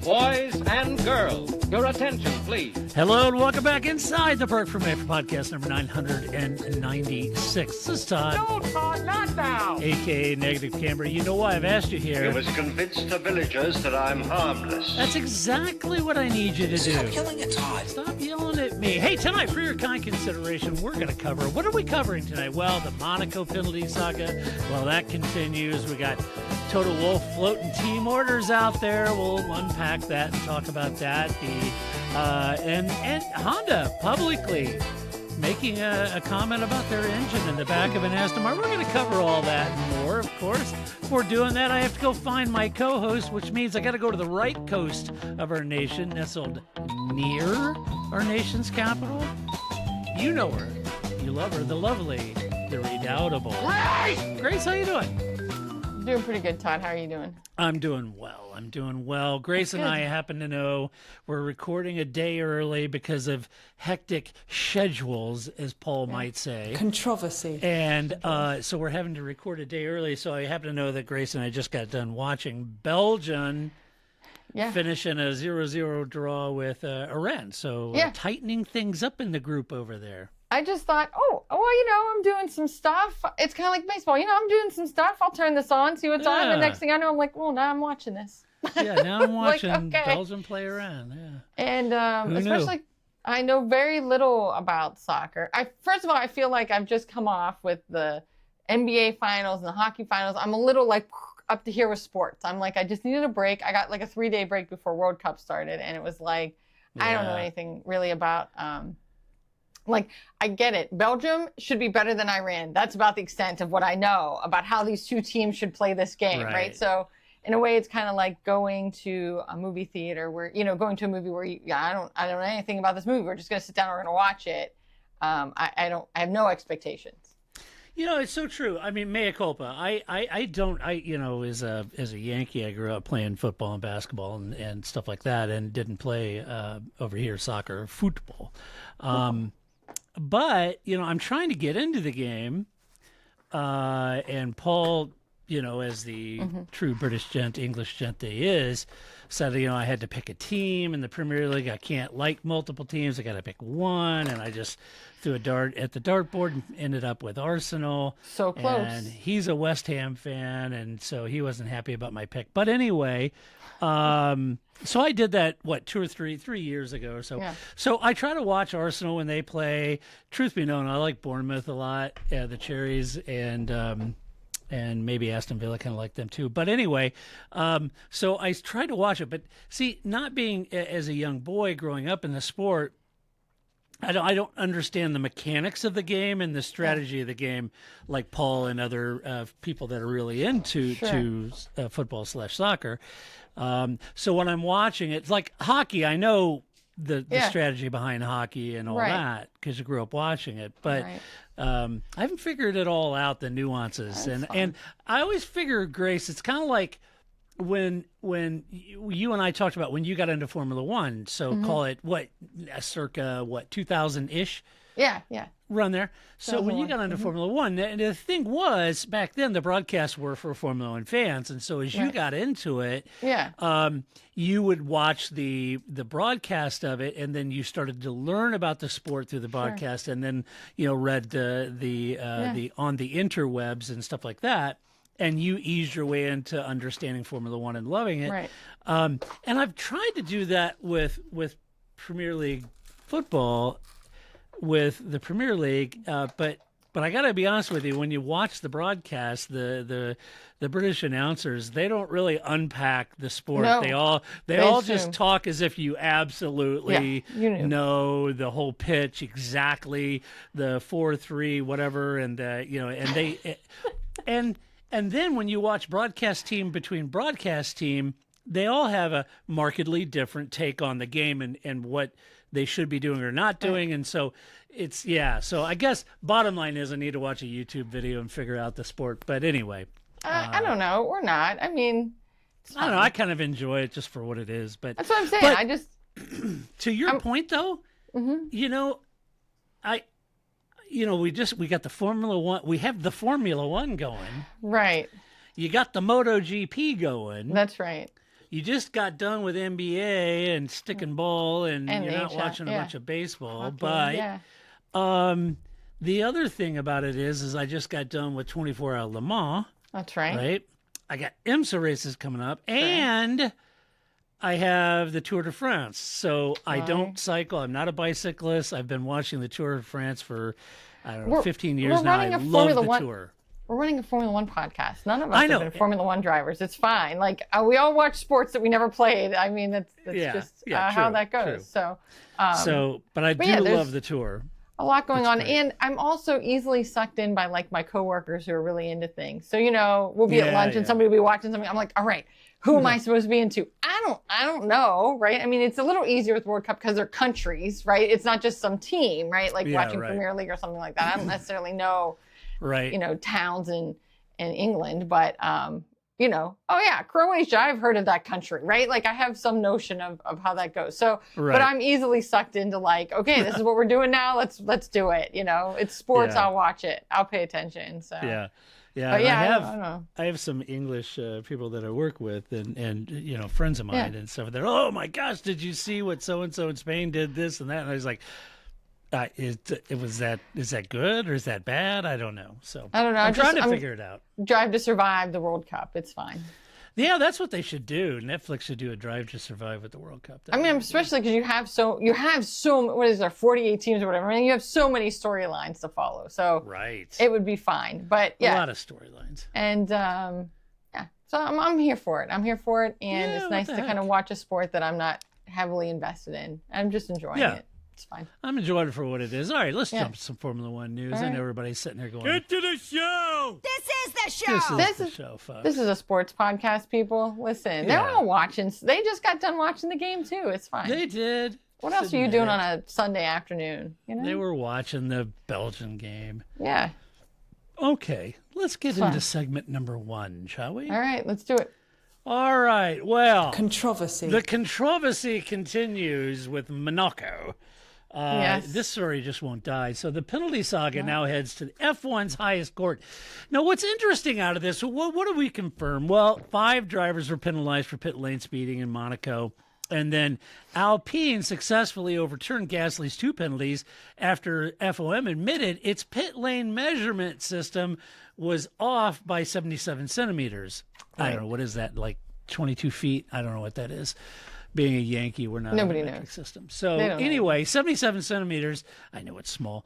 Boys and girls, your attention, please. Hello and welcome back inside the Park from After podcast number 996. This is Todd. No, Todd, not now. A.K.A. Negative Camber. You know why I've asked you here. You must convince the villagers that I'm harmless. That's exactly what I need you to do. Stop yelling at Todd. Stop yelling at me. Hey, tonight, for your kind consideration, we're going to cover, what are we covering tonight? Well, the Monaco penalty saga. Well, that continues. We got Total Wolff floating team orders out there. We'll unpack that and talk about that. And Honda publicly making a comment about their engine in the back of an Aston Martin. We're going to cover all that and more, of course. Before doing that, I have to go find my co-host, which means I got to go to the right coast of our nation, nestled near our nation's capital. You know her. You love her. The lovely, the redoubtable Grace, how you doing? Doing pretty good, Todd. How are you doing? I'm doing well. Grace and I happen to know we're recording a day early because of hectic schedules, as Paul might say. Controversy. And so we're having to record a day early. So I happen to know that Grace and I just got done watching Belgium finishing a 0-0 draw with Iran. So tightening things up in the group over there. I just thought, I'm doing some stuff. It's kind of like baseball. I'm doing some stuff. I'll turn this on, see what's on. The next thing I know, I'm like, well, now I'm watching this. Yeah, now I'm watching like, okay. Belgium play around. Yeah. And especially, I know very little about soccer. First of all, I feel like I've just come off with the NBA finals and the hockey finals. I'm a little like up to here with sports. I'm like, I just needed a break. I got like a 3-day break before World Cup started. And it was like, I don't know anything really about I get it. Belgium should be better than Iran. That's about the extent of what I know about how these two teams should play this game, right? So in a way, it's kind of like going to a movie theater where, going to a movie where I don't know anything about this movie. We're just going to sit down. We're going to watch it. I have no expectations. It's so true. I mean, mea culpa. As a Yankee, I grew up playing football and basketball and stuff like that, and didn't play over here soccer, football. But, I'm trying to get into the game, and Paul, as the true British gent, English gent that he is, said, I had to pick a team in the Premier League. I can't like multiple teams. I got to pick one, and I just threw a dart at the dartboard and ended up with Arsenal. So close. And he's a West Ham fan, and so he wasn't happy about my pick. But anyway, so I did that, 2 or 3 years ago or so. Yeah. So I try to watch Arsenal when they play. Truth be known, I like Bournemouth a lot, the Cherries, and maybe Aston Villa, kind of like them too. But anyway, so I tried to watch it. But see, not being as a young boy growing up in the sport, I don't understand the mechanics of the game and the strategy of the game like Paul and other people that are really into football / soccer. So when I'm watching it, it's like hockey. I know the strategy behind hockey and all that because you grew up watching it. But I haven't figured it all out, the nuances. And I always figure, Grace, it's kind of like when you and I talked about when you got into Formula One, so call it circa 2000-ish? Yeah. Run there. So when you got into Formula One, the thing was, back then the broadcasts were for Formula One fans, and so as you got into it, you would watch the broadcast of it, and then you started to learn about the sport through the broadcast, and then read the on the interwebs and stuff like that. And you eased your way into understanding Formula One and loving it. Right. And I've tried to do that with Premier League football, with the Premier League. But I got to be honest with you, when you watch the broadcast, the British announcers, they don't really unpack the sport. No, they all just talk as if you absolutely know the whole pitch, exactly the 4-3 whatever, and And then when you watch broadcast team between broadcast team, they all have a markedly different take on the game and what they should be doing or not doing. And so it's, so I guess bottom line is I need to watch a YouTube video and figure out the sport. But anyway. I don't know. We're not. I mean. I don't know. I kind of enjoy it just for what it is. But that's what I'm saying. To your point, though, we got the Formula One. We have the Formula One going. Right. You got the MotoGP going. That's right. you just got done with NBA and stick and ball, and you're not NHL, watching a yeah. bunch of baseball. Hockey, But yeah. the other thing about it is I just got done with 24 Hour Le Mans. That's right. Right. I got IMSA races coming up, and I have the Tour de France. So I don't cycle. I'm not a bicyclist. I've been watching the Tour de France for, I don't know, 15 years now. I love the Tour. We're running a Formula One podcast. None of us I know. have been Formula One drivers. It's fine. Like we all watch sports that we never played. I mean, that's just how true, that goes. true. So, but I do love the Tour. A lot going on, great. and I'm also easily sucked in by like my coworkers who are really into things. So we'll be at lunch and somebody will be watching something. I'm like, all right, who am I supposed to be into? I don't know, right? I mean, it's a little easier with World Cup because they're countries, right? It's not just some team, right? Like watching Premier League or something like that. I don't necessarily know, right? Towns in England, but Croatia, I've heard of that country, right? Like I have some notion of how that goes. So, but I'm easily sucked into like, okay, this is what we're doing now. Let's do it. It's sports. Yeah. I'll watch it. I'll pay attention. So yeah. But I don't know. I have some English people that I work with, and friends of mine and stuff. They're, oh my gosh, did you see what so and so in Spain did this and that? And I was like, is that good or is that bad? I don't know. So I don't know. I'm trying to figure it out. Drive to Survive the World Cup. It's fine. Yeah, that's what they should do. Netflix should do a Drive to Survive with the World Cup. I mean, especially because you have so what is there, 48 teams or whatever. I mean, you have so many storylines to follow. So it would be fine. But a lot of storylines. And so I'm here for it. I'm here for it, and it's nice to kind of watch a sport that I'm not heavily invested in. I'm just enjoying it. It's fine. I'm enjoying it for what it is. All right, let's jump to some Formula One news. I know everybody's sitting there going, "Get to the show! This is the show! This is the show, folks. This is a sports podcast, people. Listen, they're all watching. They just got done watching the game, too. It's fine. They did. What else are you doing on a Sunday afternoon? They were watching the Belgian game. Yeah. Okay, let's get into segment number 1, shall we? All right, let's do it. All right, well. Controversy. The controversy continues with Monaco. This story just won't die. So the penalty saga now heads to the F1's highest court. Now, what's interesting out of this, what do we confirm? Well, 5 drivers were penalized for pit lane speeding in Monaco. And then Alpine successfully overturned Gasly's 2 penalties after FOM admitted its pit lane measurement system was off by 77 centimeters. Right. I don't know. What is that, like 22 feet? I don't know what that is. Being a Yankee, we're not Nobody a metric knows. system. So anyway, 77 centimeters. I know it's small.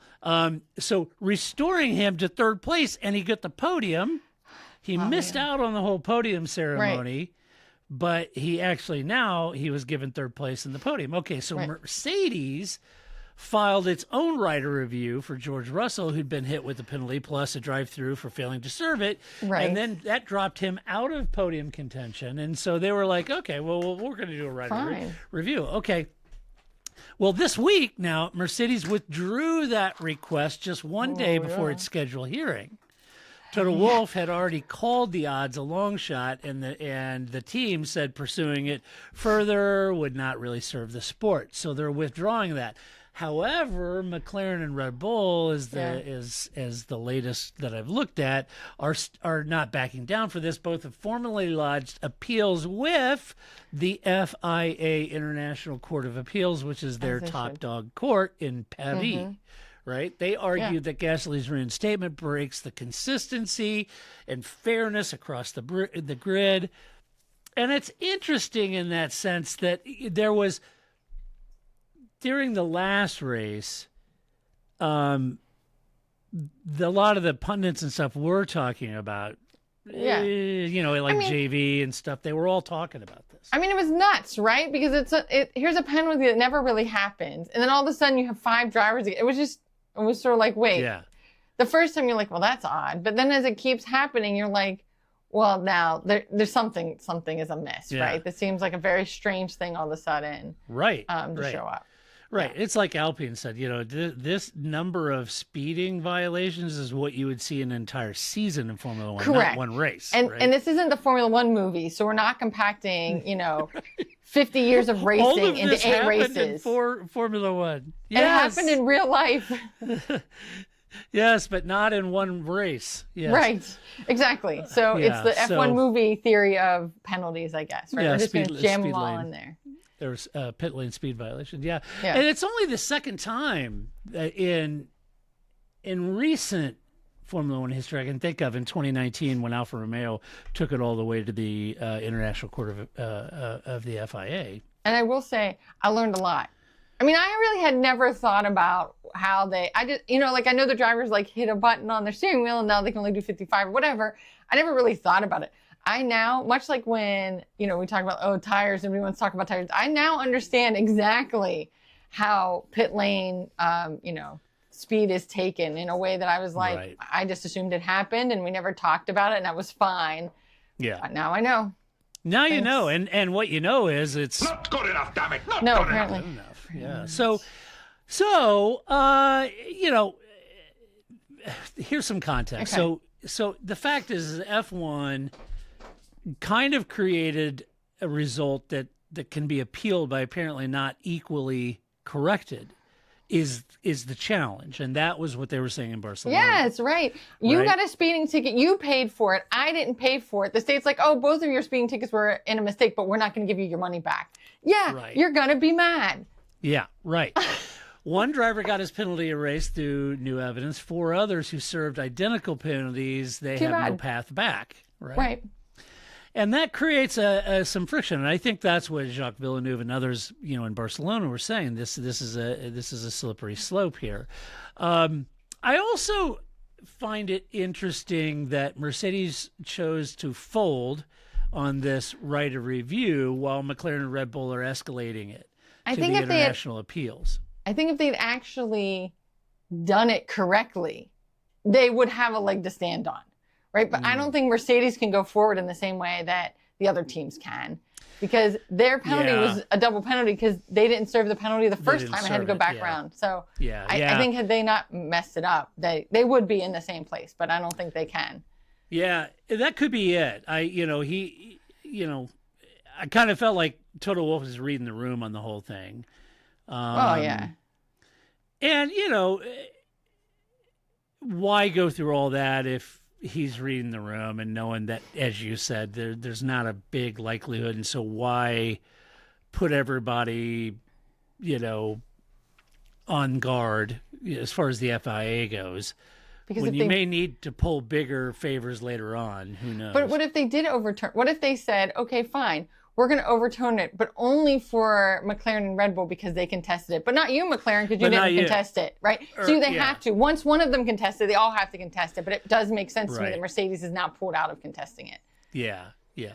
So restoring him to 3rd place, and he got the podium. He missed out on the whole podium ceremony, but he actually he was given 3rd place in the podium. Okay, so Mercedes filed its own rider review for George Russell, who'd been hit with the penalty plus a drive-through for failing to serve it. Right. And then that dropped him out of podium contention. And so they were like, okay, well, we're going to do a rider review. Okay. Well, this week now, Mercedes withdrew that request just one day before its scheduled hearing. Toto Wolff had already called the odds a long shot, and the team said pursuing it further would not really serve the sport. So they're withdrawing that. However, McLaren and Red Bull, as the latest that I've looked at, are not backing down for this. Both have formally lodged appeals with the FIA International Court of Appeals, which is their top dog court in Paris. Right? They argued that Gasly's reinstatement breaks the consistency and fairness across the grid. And it's interesting in that sense that there was, during the last race, a lot of the pundits and stuff were talking about, JV and stuff. They were all talking about this. I mean, it was nuts, right? Because here's a penalty that never really happened. And then all of a sudden you have 5 drivers. It was sort of like, wait. Yeah. The first time you're like, well, that's odd. But then as it keeps happening, you're like, well, now there's something is amiss, right? This seems like a very strange thing all of a sudden. Right. To show up. Right. Yeah. It's like Alpine said, this number of speeding violations is what you would see in an entire season in Formula One, not one race. And this isn't the Formula One movie, so we're not compacting, 50 years of racing into 8 races. In Formula One. Yes. It happened in real life. Yes, but not in one race. Yes. Right. Exactly. So Yeah, it's the F1 so- movie theory of penalties, I guess. Right? Yeah, We're just going to jam speed them all lane. in there. There's pit lane speed violation. Yeah. Yeah. And it's only the second time that in recent Formula One history I can think of, in 2019 when Alfa Romeo took it all the way to the International Court of the FIA. And I will say, I learned a lot. I mean, I really had never thought about how I just, like I know the drivers like hit a button on their steering wheel and now they can only do 55 or whatever. I never really thought about it. I now, much like when, we talk about, tires, and everyone's talking about tires, I now understand exactly how pit lane, speed is taken in a way that I was like, Right. I just assumed it happened and we never talked about it and that was fine. Yeah. But now I know. Now you Thanks. know, and what you know is it's Not good enough, damn it! Not No, good apparently. enough. enough. Yeah. So here's some context. Okay. So the fact is F1 kind of created a result that can be appealed by apparently not equally corrected is the challenge. And that was what they were saying in Barcelona. Yes, right. You Right. got a speeding ticket. You paid for it. I didn't pay for it. The state's like, oh, both of your speeding tickets were in a mistake, but we're not going to give you your money back. Yeah, Right. you're going to be mad. Yeah, right. One driver got his penalty erased through new evidence. 4 others who served identical penalties, they Too have no bad. path back. Right. And that creates some friction, and I think that's what Jacques Villeneuve and others, in Barcelona were saying. This is a slippery slope here. I also find it interesting that Mercedes chose to fold on this right of review while McLaren and Red Bull are escalating it I to think the if they had, international appeals. I think if they'd actually done it correctly, they would have a leg to stand on. Right. But I don't think Mercedes can go forward in the same way that the other teams can, because their penalty Yeah. was a double penalty because they didn't serve the penalty the first didn't time and had to serve go it, back yeah. around. So Yeah, I think had they not messed it up, they would be in the same place, but I don't think they can. Yeah, that could be it. I kind of felt like Toto Wolff was reading the room on the whole thing. Oh, yeah. And, why go through all that if he's reading the room and knowing that, as you said, there's not a big likelihood. And so why put everybody, on guard as far as the FIA goes? Because When if you they, may need to pull bigger favors later on, who knows? but what if they did overturn? What if they said, okay, fine, we're going to overturn it, but only for McLaren and Red Bull because they contested it, but not you, McLaren, because you But not didn't you. contest it, right? Or- So they yeah. have to. Once one of them contested, they all have to contest it. But it does make sense to me Right. that Mercedes is now pulled out of contesting it. Yeah.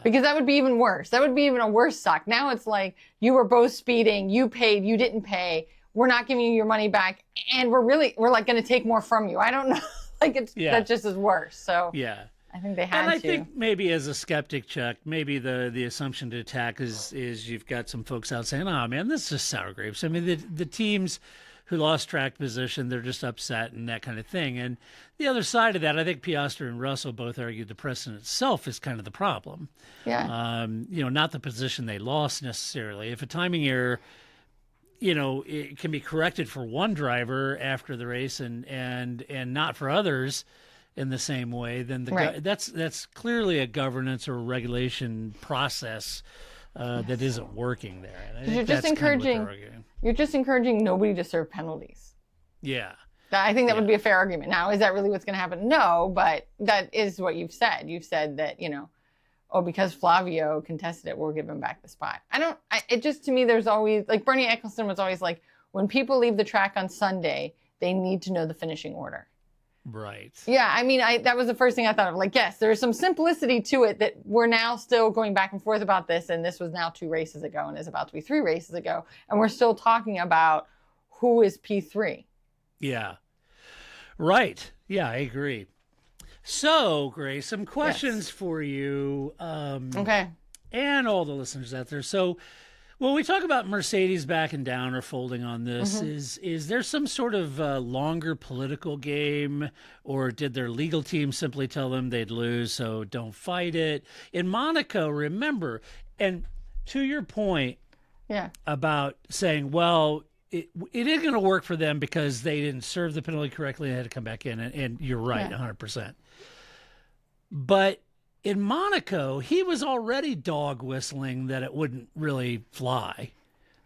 Because that would be even worse. That would be even a worse sock. Now it's like you were both speeding, you paid, you didn't pay. We're not giving you your money back, and we're like going to take more from you. I don't know. That just is worse. So Yeah. I think they had And I to. think maybe as a skeptic, Chuck, maybe the assumption to attack is you've got some folks out saying, "Oh man, this is just sour grapes." I mean, the teams who lost track position, they're just upset and that kind of thing. And the other side of that, I think Piastri and Russell both argued the precedent itself is kind of the problem. Yeah. Not the position they lost necessarily. If a timing error, it can be corrected for one driver after the race and not for others in the same way, then Right. that's clearly a governance or regulation process that isn't working there. And I think You're just that's kind of what they're encouraging- arguing. You're just encouraging nobody to serve penalties. Yeah. I think that would Yeah. be a fair argument. Now, is that really what's going to happen? No, but that is what you've said. You've said that, because Flavio contested it, we'll give him back the spot. It just, to me, there's always, like Bernie Ecclestone was always like, when people leave the track on Sunday, they need to know the finishing order. Right. Yeah, I mean, that was the first thing I thought of. Like, yes, there's some simplicity to it that we're now still going back and forth about this, and this was now 2 races ago and is about to be 3 races ago, and we're still talking about who is P3. Yeah. Right. Yeah, I agree. So, Grace, some questions for you. Okay. And all the listeners out there. So, when we talk about Mercedes backing down or folding on this, is there some sort of longer political game, or did their legal team simply tell them they'd lose, so don't fight it? In Monaco, remember, and to your point Yeah. about saying, well, it isn't going to work for them because they didn't serve the penalty correctly and had to come back in. And you're right, 100%. But in Monaco, he was already dog whistling that it wouldn't really fly,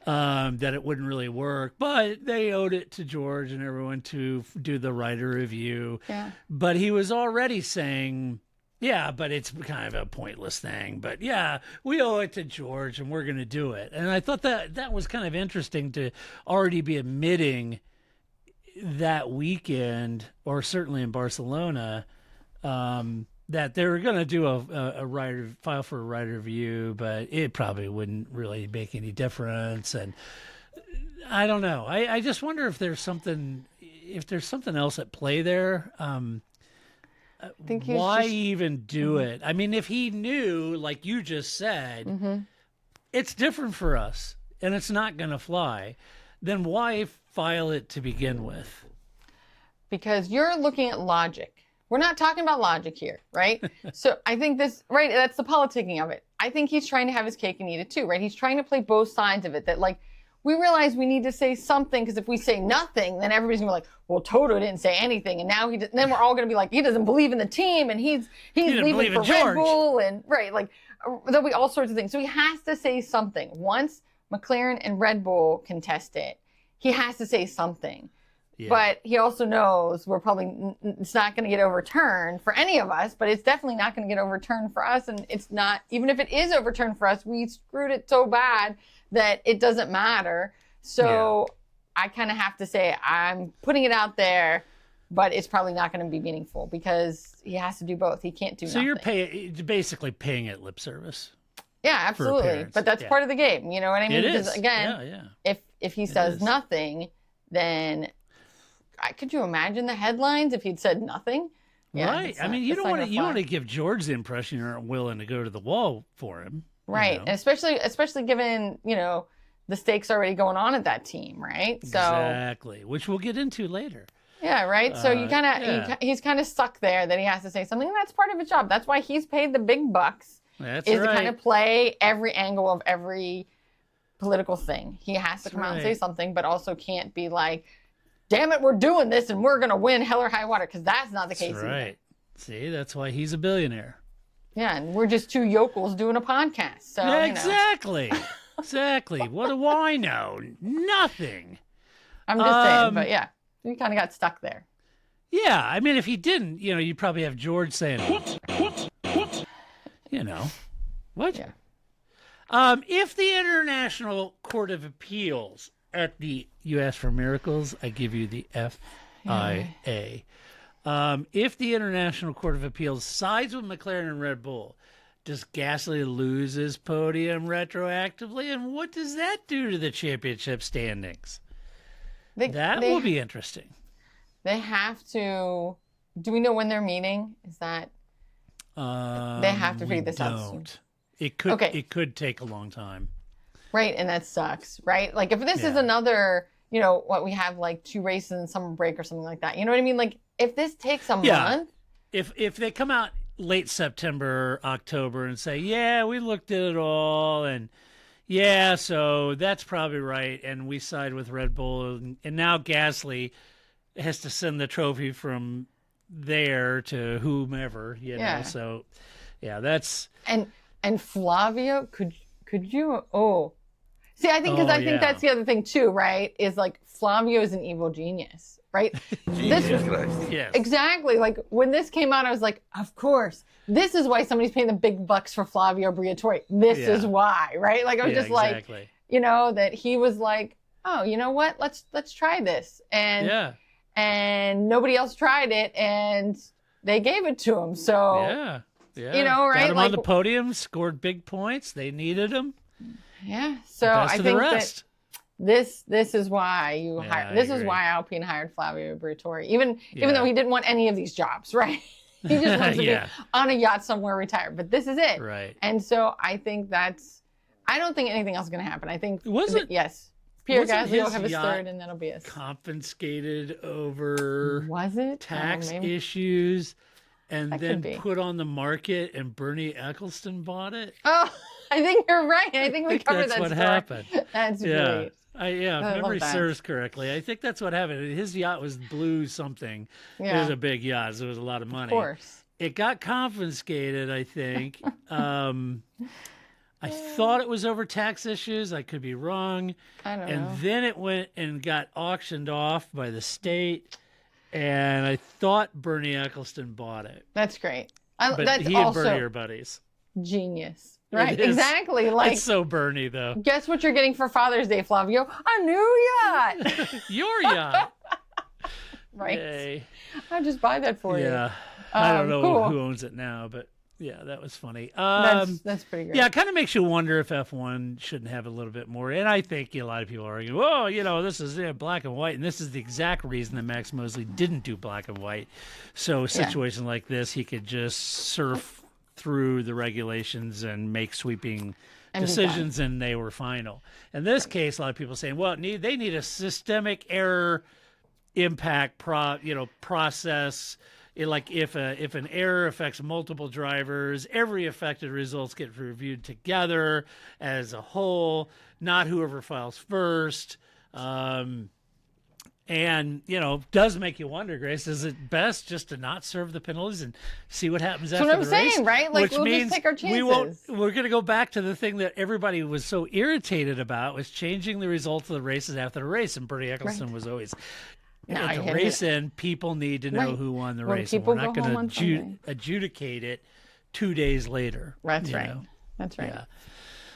that it wouldn't really work. But they owed it to George and everyone to do the rider review. Yeah. But he was already saying, yeah, but it's kind of a pointless thing. But yeah, we owe it to George and we're going to do it. And I thought that was kind of interesting to already be admitting that weekend, or certainly in Barcelona, that they were going to do a rider file for a rider review, but it probably wouldn't really make any difference. And I don't know. I just wonder if there's something else at play there. I think why even do it? I mean, if he knew, like you just said, it's different for us and it's not going to fly, then why file it to begin with? Because you're looking at logic. We're not talking about logic here, right? So I think right, that's the politicking of it. I think he's trying to have his cake and eat it too, right? He's trying to play both sides of it, that like, we realize we need to say something, because if we say nothing, then everybody's gonna be like, well, Toto didn't say anything, and now then we're all gonna be like, he doesn't believe in the team, and he's leaving for Red Bull, and right, like there'll be all sorts of things. So he has to say something. Once McLaren and Red Bull contest it, he has to say something. Yeah. But he also knows it's not going to get overturned for any of us, but it's definitely not going to get overturned for us. And it's not, even if it is overturned for us, we screwed it so bad that it doesn't matter. So I kind of have to say, I'm putting it out there, but it's probably not going to be meaningful because he has to do both. He can't do nothing. So you're basically paying it lip service. Yeah, absolutely. But that's part of the game. You know what I mean? It is. Because again, if he says nothing, then could you imagine the headlines if he'd said nothing? Yeah, right. I mean, you want to give George the impression you're not willing to go to the wall for him. Right. And especially given, the stakes already going on at that team, right? So exactly, which we'll get into later. Yeah, right. So he's kind of stuck there that he has to say something, and that's part of his job. That's why he's paid the big bucks. That's to kind of play every angle of every political thing. He has to come out and say something, but also can't be like, damn it, we're doing this and we're going to win hell or high water, because that's not the case. Right. Either. See, that's why he's a billionaire. Yeah, and we're just two yokels doing a podcast. So exactly. Exactly. What do I know? Nothing. I'm just saying, but yeah, we kind of got stuck there. Yeah, I mean, if he didn't, you'd probably have George saying, what? What? Yeah. If the International Court of Appeals you asked for miracles, I give you the FIA. If the International Court of Appeals sides with McLaren and Red Bull, does Gasly lose his podium retroactively? And what does that do to the championship standings? That will be interesting. They have to. Do we know when they're meeting? Is that? They have to figure this out soon. It could take a long time. Right, and that sucks, right? Like if this is another, what we have like 2 races and summer break or something like that. You know what I mean? Like if this takes a month. If they come out late September, October and say, yeah, we looked at it all and so that's probably right. And we side with Red Bull. And now Gasly has to send the trophy from there to whomever, So, that's. And Flavio, could you? Oh. See, I think I think that's the other thing too, right? Is like Flavio is an evil genius, right? Yes. Exactly. Like when this came out, I was like, of course, this is why somebody's paying the big bucks for Flavio Briatore. This is why, right? Like I was just exactly. like, that he was like, oh, you know what? Let's try this, and nobody else tried it, and they gave it to him. So right? Got him on the podium, scored big points. They needed him. Yeah, so I think that this is why is why Alpine hired Flavio Briatore, even though he didn't want any of these jobs, right? He just wants to be on a yacht somewhere retired. But this is it, right? And so I think I don't think anything else is going to happen. I think yes, Pierre Gasly will have his third, and that'll be it. Confiscated over tax issues. And then put on the market, and Bernie Eccleston bought it. Oh, I think you're right. I think we covered that's that what story. happened. That's Yeah. great. If love memory that. serves correctly, I think that's what happened. His yacht was blue something. It was Yeah. a big yacht, so it was a lot of money. Of course. It got confiscated, I think. I thought it was over tax issues. I could be wrong. I don't And know. then it went and got auctioned off by the state. And I thought Bernie Eccleston bought it. That's great. But That's he and also Bernie are buddies. genius. Right? is. Exactly. Like, It's so Bernie, though. guess what you're getting for Father's Day, Flavio? A new yacht. Your yacht. Right. Yay. I'll just buy that for you. Yeah. I don't know cool. who owns it now, but yeah, that was funny. That's pretty great. Yeah, it kind of makes you wonder if F1 shouldn't have a little bit more. And I think a lot of people are arguing, oh, this is black and white. And this is the exact reason that Max Mosley didn't do black and white. So a situation like this, he could just surf through the regulations and make sweeping decisions, and they were final. In this case, a lot of people are saying, well, they need a systemic error impact process. Like if an error affects multiple drivers, every affected results get reviewed together as a whole, not whoever files first. And does make you wonder, Grace, is it best just to not serve the penalties and see what happens after That's what the I'm race? saying, right? Like, Which we'll just means take our chances. we're going to go back to the thing that everybody was so irritated about, was changing the results of the races after the race. And Bernie Eccleston was always, at the race end, people need to know who won the When race. And people we're not go home on going to Sunday. adjudicate it 2 days later. That's you right. know? That's right. Yeah.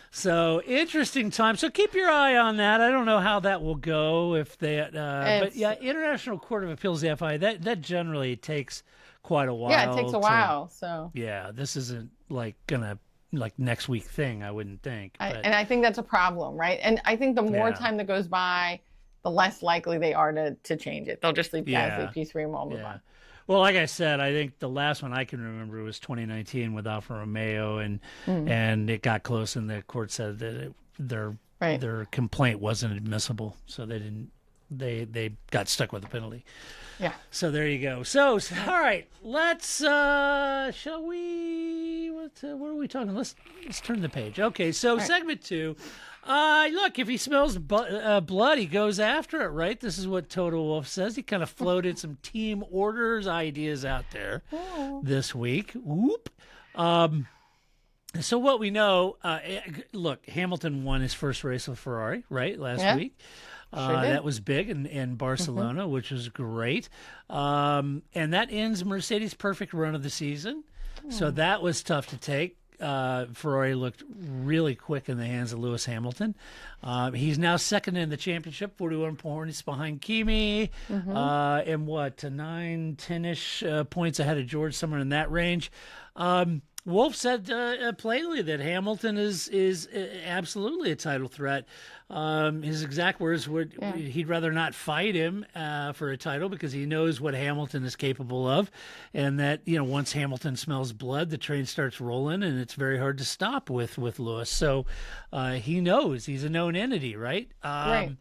So interesting time. So keep your eye on that. I don't know how that will go if they. But yeah, International Court of Appeals, the FIA, that generally takes quite a while. Yeah, it takes a while. So Yeah, this isn't gonna next week thing. I wouldn't think. But, and I think that's a problem, right? And I think the more time that goes by, the less likely they are to change it. They'll just leave Gasly P3 and we'll move on. Well, like I said, I think the last one I can remember was 2019 with Alfa Romeo, and it got close, and the court said that their complaint wasn't admissible, so they got stuck with the penalty. Yeah. So there you go. So all right, let's shall we? What are we talking? Let's turn the page. Okay, so segment 2. Look, if he smells blood, he goes after it, right? This is what Toto Wolff says. He kind of floated some team orders ideas out there this week. Whoop. So what we know, look, Hamilton won his first race with Ferrari, right, last week. That was big in Barcelona, which was great. And that ends Mercedes' perfect run of the season. So that was tough to take. Ferrari looked really quick in the hands of Lewis Hamilton. He's now second in the championship, 41 points behind Kimi, and 9, 10-ish points ahead of George, somewhere in that range. Wolff said plainly that Hamilton is absolutely a title threat. His exact words were he'd rather not fight him for a title because he knows what Hamilton is capable of, and that once Hamilton smells blood, the train starts rolling, and it's very hard to stop with Lewis. So he knows he's a known entity, right? Right.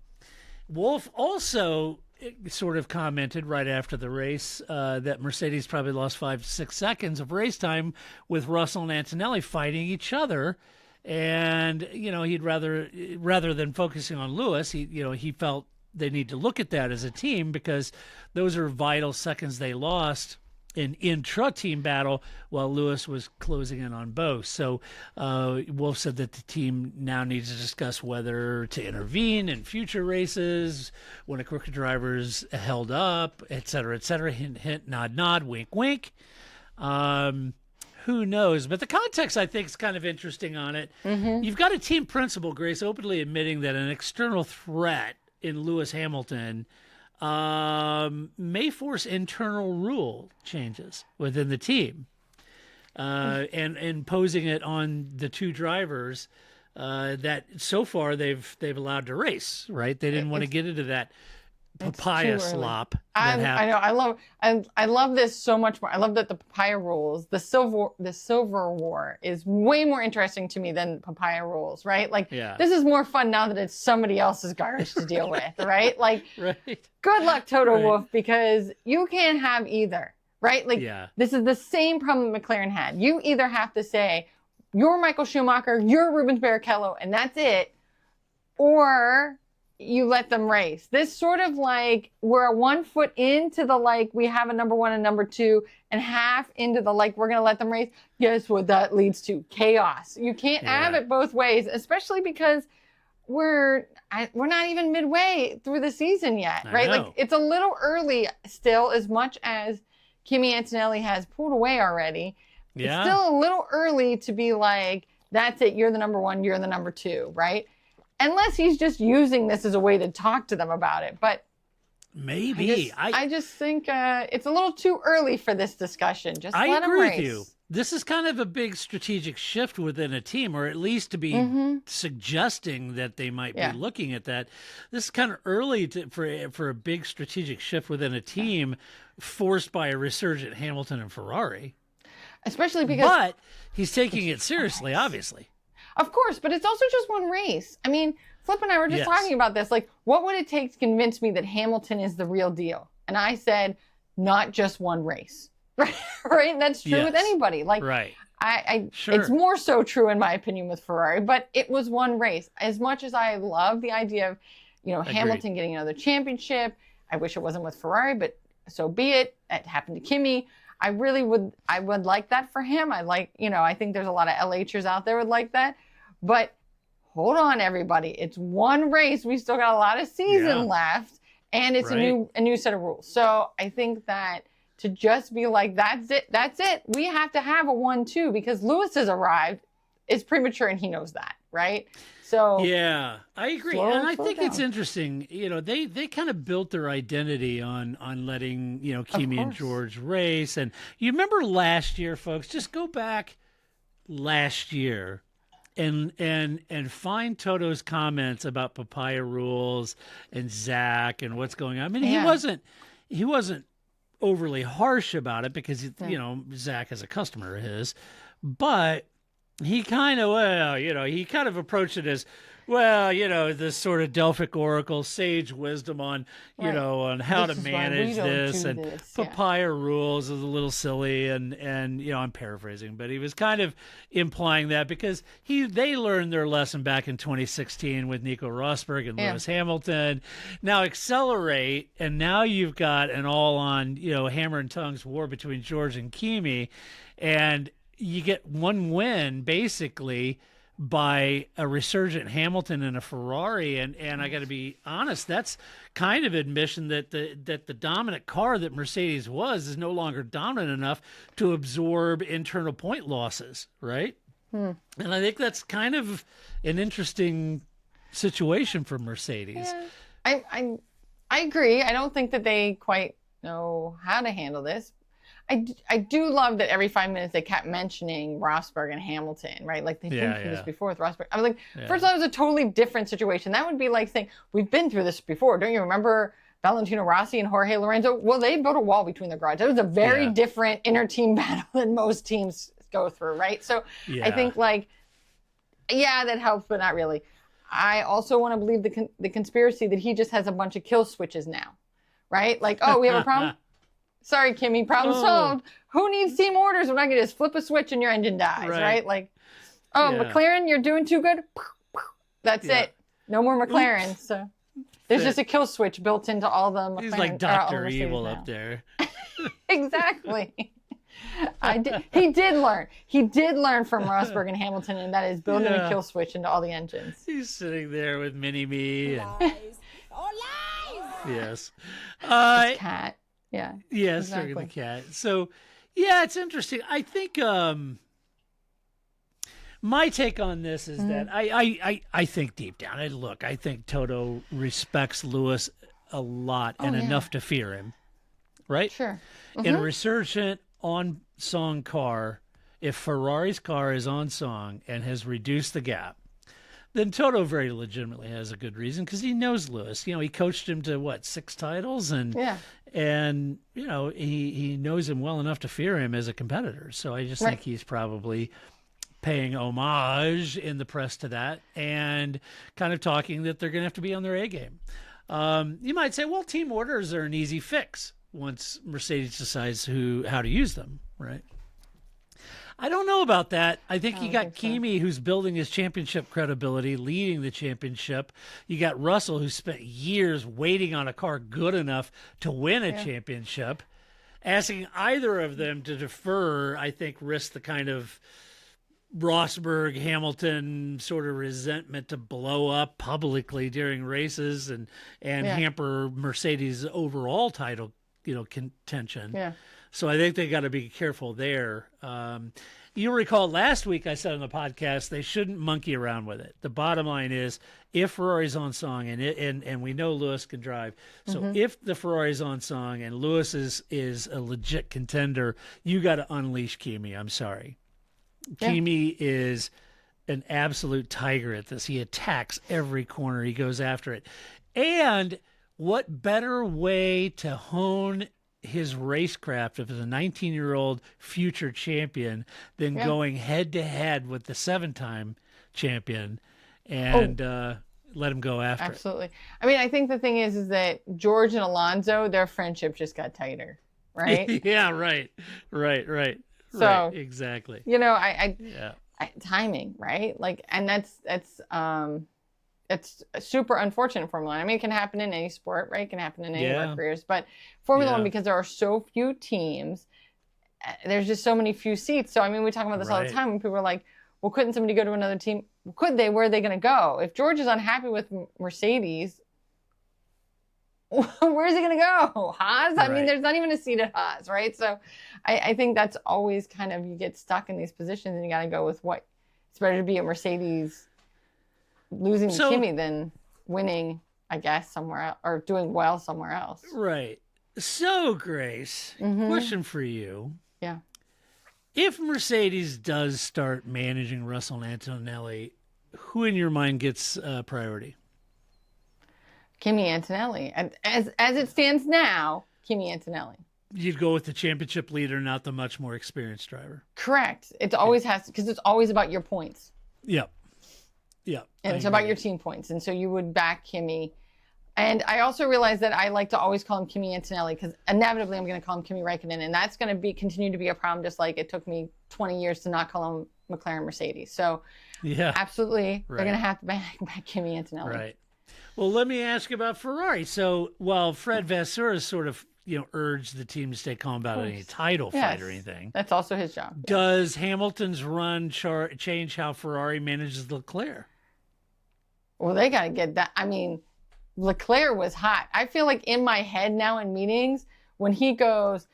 Wolff also sort of commented right after the race that Mercedes probably lost 5-6 seconds of race time with Russell and Antonelli fighting each other, and he'd rather than focusing on Lewis, he felt they need to look at that as a team because those are vital seconds they lost in intra-team battle while Lewis was closing in on both. So Wolff said that the team now needs to discuss whether to intervene in future races when a crooked driver's held up, et cetera, hint, hint, nod, nod, wink, wink. Who knows? But the context, I think, is kind of interesting on it. You've got a team principal, Grace, openly admitting that an external threat in Lewis Hamilton may force internal rule changes within the team, and imposing it on the two drivers that so far they've allowed to race. Right? They didn't want to get into that papaya slop. I know. I love this so much more. I love that the papaya rules, the silver war, is way more interesting to me than papaya rules. Right? Like this is more fun now that it's somebody else's garbage to deal with. Right? Like good luck, Toto Wolff, because you can't have either. Right? Like this is the same problem McLaren had. You either have to say you're Michael Schumacher, you're Rubens Barrichello, and that's it, or you let them race. This sort of like we're 1 foot into the like we have a number 1 and number 2 and half into the like we're going to let them race. Guess what that leads to? Chaos. You can't have it both ways, especially because we're not even midway through the season yet, right? Like it's a little early still, as much as Kimi Antonelli has pulled away already. Yeah. It's still a little early to be like, that's it, you're the number 1, you're the number 2, right? Unless he's just using this as a way to talk to them about it. But maybe. I just think it's a little too early for this discussion. Just let them race. I agree with you. This is kind of a big strategic shift within a team, or at least to be suggesting that they might be looking at that. This is kind of early for a big strategic shift within a team forced by a resurgent Hamilton and Ferrari. Especially because... But he's taking it seriously, obviously. Of course, but it's also just one race. I mean, Flip and I were just talking about this. Like, what would it take to convince me that Hamilton is the real deal? And I said, not just one race. Right? And that's true with anybody. Like, it's more so true, in my opinion, with Ferrari, but it was one race. As much as I love the idea of, Hamilton getting another championship, I wish it wasn't with Ferrari, but so be it. It happened to Kimi. I would like that for him. I think there's a lot of LHers out there would like that. But hold on, everybody. It's one race. We still got a lot of season left, and it's a new set of rules. So I think that to just be like, that's it. We have to have a 1-2 because Lewis has arrived. It's premature, and he knows that, right? So yeah, I agree, and I think it's interesting. They kind of built their identity on letting Kimi and George race, and you remember last year, folks. Just go back last year. And find Toto's comments about papaya rules and Zach and what's going on. I mean, he wasn't overly harsh about it because Zach is a customer of his, but he kind of approached it as, this sort of Delphic oracle, sage wisdom on, on how to manage this, and papaya rules is a little silly, and I'm paraphrasing, but he was kind of implying that because they learned their lesson back in 2016 with Nico Rosberg and Lewis Hamilton. Now accelerate, and now you've got an all-on, hammer and tongues war between George and Kimi, and you get one win basically by a resurgent Hamilton and a Ferrari, and I got to be honest, that's kind of admission that the dominant car that Mercedes was is no longer dominant enough to absorb internal point losses, right? And I think that's kind of an interesting situation for Mercedes. Yeah. I agree. I don't think that they quite know how to handle this. I do love that every 5 minutes they kept mentioning Rosberg and Hamilton, right? Like they've been through this before with Rosberg. I was like, first of all, it was a totally different situation. That would be like saying, we've been through this before. Don't you remember Valentino Rossi and Jorge Lorenzo? Well, they built a wall between their garages. It was a very different inter-team battle than most teams go through, right? So I think that helps, but not really. I also want to believe the conspiracy that he just has a bunch of kill switches now, right? Like, oh, we have a problem? Sorry, Kimi, problem solved. Who needs team orders when I can just flip a switch and your engine dies, right? Like, McLaren, you're doing too good. That's it. No more McLaren. Oops. So there's just a kill switch built into all the McLaren. He's like Dr. Evil up there. Exactly. He did learn. He did learn from Rosberg and Hamilton, and that is building a kill switch into all the engines. He's sitting there with Mini-Me. Lies. Oh, lies! Yes. His cat. Yeah. Yeah, exactly. The cat. So, yeah, it's interesting. I think my take on this is that I think deep down, I think Toto respects Lewis a lot and enough to fear him, right? Sure. In a resurgent on-song car, if Ferrari's car is on song and has reduced the gap, then Toto very legitimately has a good reason because he knows Lewis. He coached him to 6 titles, and he knows him well enough to fear him as a competitor. So I just think he's probably paying homage in the press to that and kind of talking that they're going to have to be on their A game. You might say, well, team orders are an easy fix once Mercedes decides how to use them, right? I don't know about that. I think you got think so. Kimi, who's building his championship credibility, leading the championship. You got Russell, who spent years waiting on a car good enough to win a championship. Asking either of them to defer, I think, risks the kind of Rosberg, Hamilton sort of resentment to blow up publicly during races and hamper Mercedes' overall title, contention. Yeah. So I think they got to be careful there. You'll recall last week I said on the podcast they shouldn't monkey around with it. The bottom line is if Ferrari's on song and we know Lewis can drive, so if the Ferrari's on song and Lewis is a legit contender, you got to unleash Kimi. I'm sorry. Yeah. Kimi is an absolute tiger at this. He attacks every corner. He goes after it. And what better way to hone his racecraft if it's a 19-year-old future champion than going head-to-head with the 7-time champion and let him go after it. Absolutely. I mean, I think the thing is that George and Alonso, their friendship just got tighter, right? Yeah, right. So, right, exactly. Timing, right? Like, and it's super unfortunate in Formula One. I mean, it can happen in any sport, right? It can happen in any of our careers. But Formula One, because there are so few teams, there's just so many few seats. So, I mean, we talk about this all the time when people are like, well, couldn't somebody go to another team? Could they? Where are they going to go? If George is unhappy with Mercedes, where is he going to go? Haas? I mean, there's not even a seat at Haas, right? So I think that's always kind of, you get stuck in these positions and you got to go with what. It's better to be a Mercedes losing to Kimi than winning, I guess, somewhere else or doing well somewhere else. Right. So, Grace, question for you. Yeah. If Mercedes does start managing Russell and Antonelli, who in your mind gets priority? Kimi Antonelli. As it stands now, Kimi Antonelli. You'd go with the championship leader, not the much more experienced driver. Correct. It always has to, because it's always about your points. Yep. And it's about your team points. And so you would back Kimi. And I also realized that I like to always call him Kimi Antonelli because inevitably I'm going to call him Kimi Räikkönen. And that's going to continue to be a problem, just like it took me 20 years to not call him McLaren Mercedes. So absolutely, they're going to have to back Kimi Antonelli. Right. Well, let me ask you about Ferrari. So while Fred Vasseur has sort of, urged the team to stay calm about any title fight or anything. That's also his job. Does Hamilton's run change how Ferrari manages Leclerc? Well, they got to get that. I mean, Leclerc was hot. I feel like in my head now in meetings, when he goes,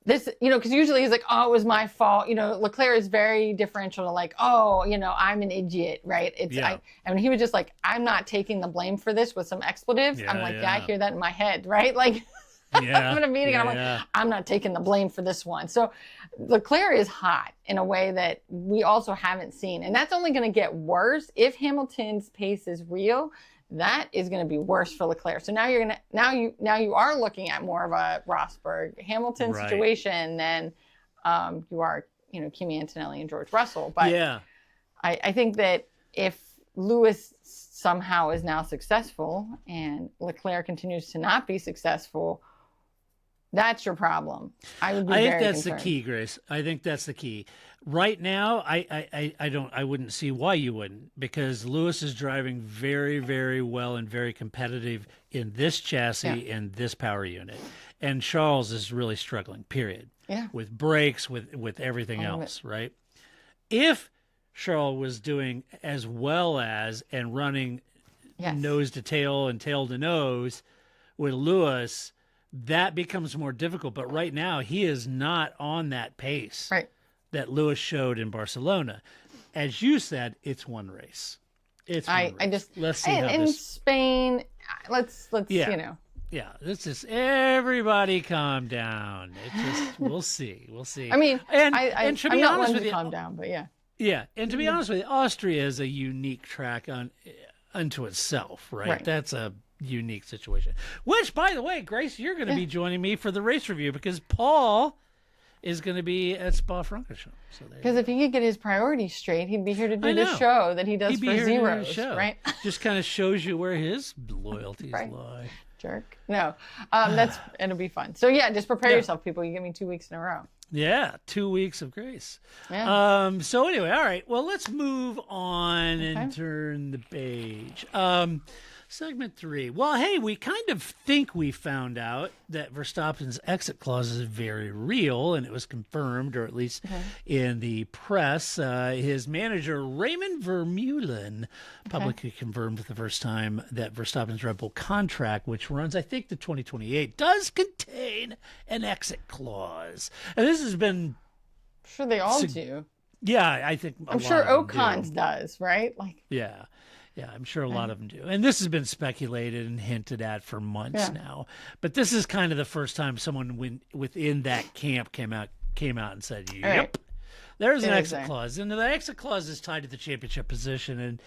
this, because usually he's like, oh, it was my fault. Leclerc is very differential to like, oh, I'm an idiot, right? And he was just like, I'm not taking the blame for this with some expletives. I'm like, I hear that in my head, right? Like, I'm in a meeting and I'm like, I'm not taking the blame for this one. So Leclerc is hot in a way that we also haven't seen. And that's only going to get worse if Hamilton's pace is real. That is going to be worse for Leclerc. So now you are looking at more of a Rosberg Hamilton situation than you are, Kimi Antonelli and George Russell. But I think that if Lewis somehow is now successful and Leclerc continues to not be successful, that's your problem. I would be very think that's concerned. the key, Grace. I think that's the key. Right now, I wouldn't see why you wouldn't, because Lewis is driving very, very well and very competitive in this chassis and this power unit. And Charles is really struggling, period. Yeah. With brakes, with everything else, right? If Charles was doing as well as and running nose to tail and tail to nose with Lewis, that becomes more difficult. But right now, he is not on that pace that Lewis showed in Barcelona. As you said, it's one race. It's one race. Let's see how in Spain, let's Yeah, this is everybody calm down. It's just we'll see. I mean, and to be I'm not honest one with to you, calm down, but yeah. Yeah, and to be honest with you, Austria is a unique track unto itself, right? That's a unique situation. Which, by the way, Grace, you're going to be joining me for the race review because Paul is going to be at Spa-Francorchamps. Because if he could get his priorities straight, he'd be here to do the show that he does for Zeros, right? Just kind of shows you where his loyalties lie. Jerk. No, it'll be fun. So yeah, just prepare yourself, people. You give me 2 weeks in a row. Yeah, 2 weeks of grace. Yeah. So anyway, all right. Well, let's move on and turn the page. Segment 3. Well, hey, we kind of think we found out that Verstappen's exit clause is very real, and it was confirmed, or at least in the press. His manager, Raymond Vermeulen, publicly confirmed for the first time that Verstappen's Red Bull contract, which runs, I think, to 2028, does contain an exit clause. And this has been... Sure, they all do. Yeah, I think I'm sure Ocon's does, right? Like, yeah. Yeah, I'm sure a lot of them do. And this has been speculated and hinted at for months now. But this is kind of the first time someone within that camp came out and said, yep, there's an exit clause. And the exit clause is tied to the championship position. And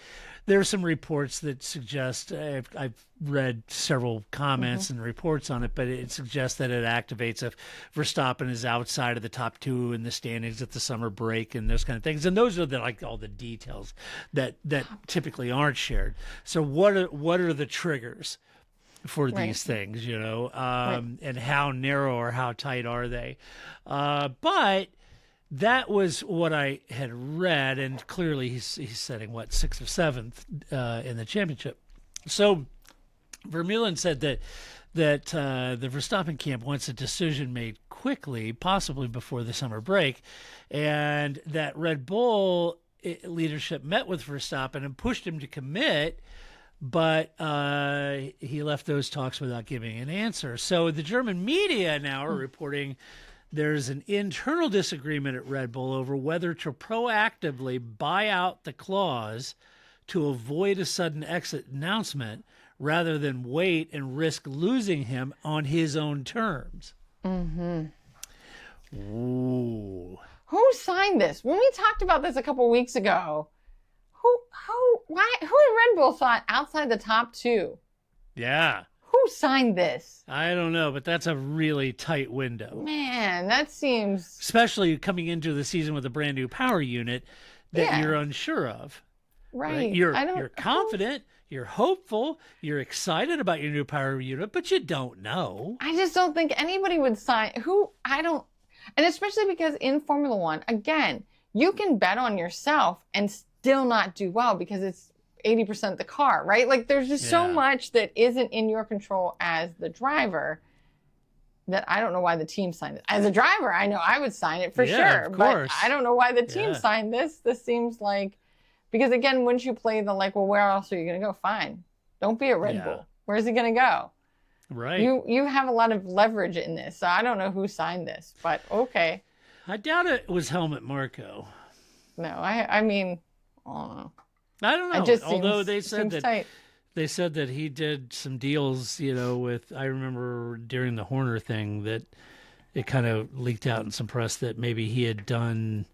there are some reports that suggest, I've read several comments and reports on it, but it suggests that it activates if Verstappen is outside of the top 2 in the standings at the summer break and those kind of things. And those are like all the details that typically aren't shared. So what are the triggers for these things, and how narrow or how tight are they? But that was what I had read, and clearly he's setting, 6th or 7th in the championship. So Vermeulen said that the Verstappen camp wants a decision made quickly, possibly before the summer break, and that Red Bull leadership met with Verstappen and pushed him to commit, but he left those talks without giving an answer. So the German media now are reporting there's an internal disagreement at Red Bull over whether to proactively buy out the clause to avoid a sudden exit announcement rather than wait and risk losing him on his own terms. Ooh. Who signed this? When we talked about this a couple weeks ago, who in Red Bull thought outside the top 2? Yeah. Who signed this? I don't know, but that's a really tight window. Man, that seems... Especially coming into the season with a brand new power unit that you're unsure of. Right. You're confident, you're hopeful, you're excited about your new power unit, but you don't know. I just don't think anybody would sign... And especially because in Formula One, again, you can bet on yourself and still not do well because it's 80% the car, right? Like there's just so much that isn't in your control as the driver that I don't know why the team signed it. As a driver, I know I would sign it for sure, but I don't know why the team signed this. This seems like, because again, once you play the well, where else are you going to go? Fine. Don't be at Red Bull. Where's he going to go? Right. You have a lot of leverage in this, so I don't know who signed this, but okay. I doubt it was Helmut Marko. No, I mean, I don't know. I don't know. It just Although seems tight. They said that he did some deals, with, I remember during the Horner thing that it kind of leaked out in some press that maybe he had done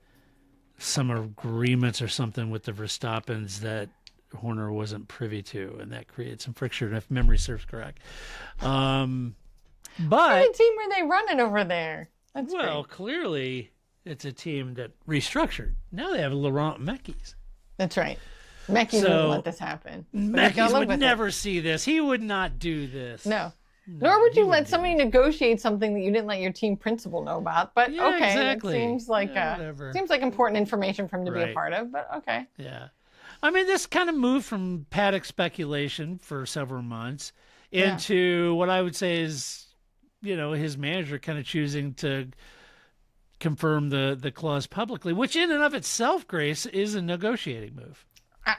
some agreements or something with the Verstappens that Horner wasn't privy to, and that created some friction, if memory serves correct. But what team were they running over there? That's great. Clearly it's a team that restructured. Now they have Laurent Mekies. That's right. Mekies wouldn't let this happen. Mekies would never see this. He would not do this. No. Nor would you let somebody negotiate something that you didn't let your team principal know about. But okay, exactly. It seems like important information for him to be a part of. But okay. Yeah, I mean, this kind of moved from paddock speculation for several months into what I would say is, his manager kind of choosing to confirm the clause publicly, which in and of itself, Grace, is a negotiating move.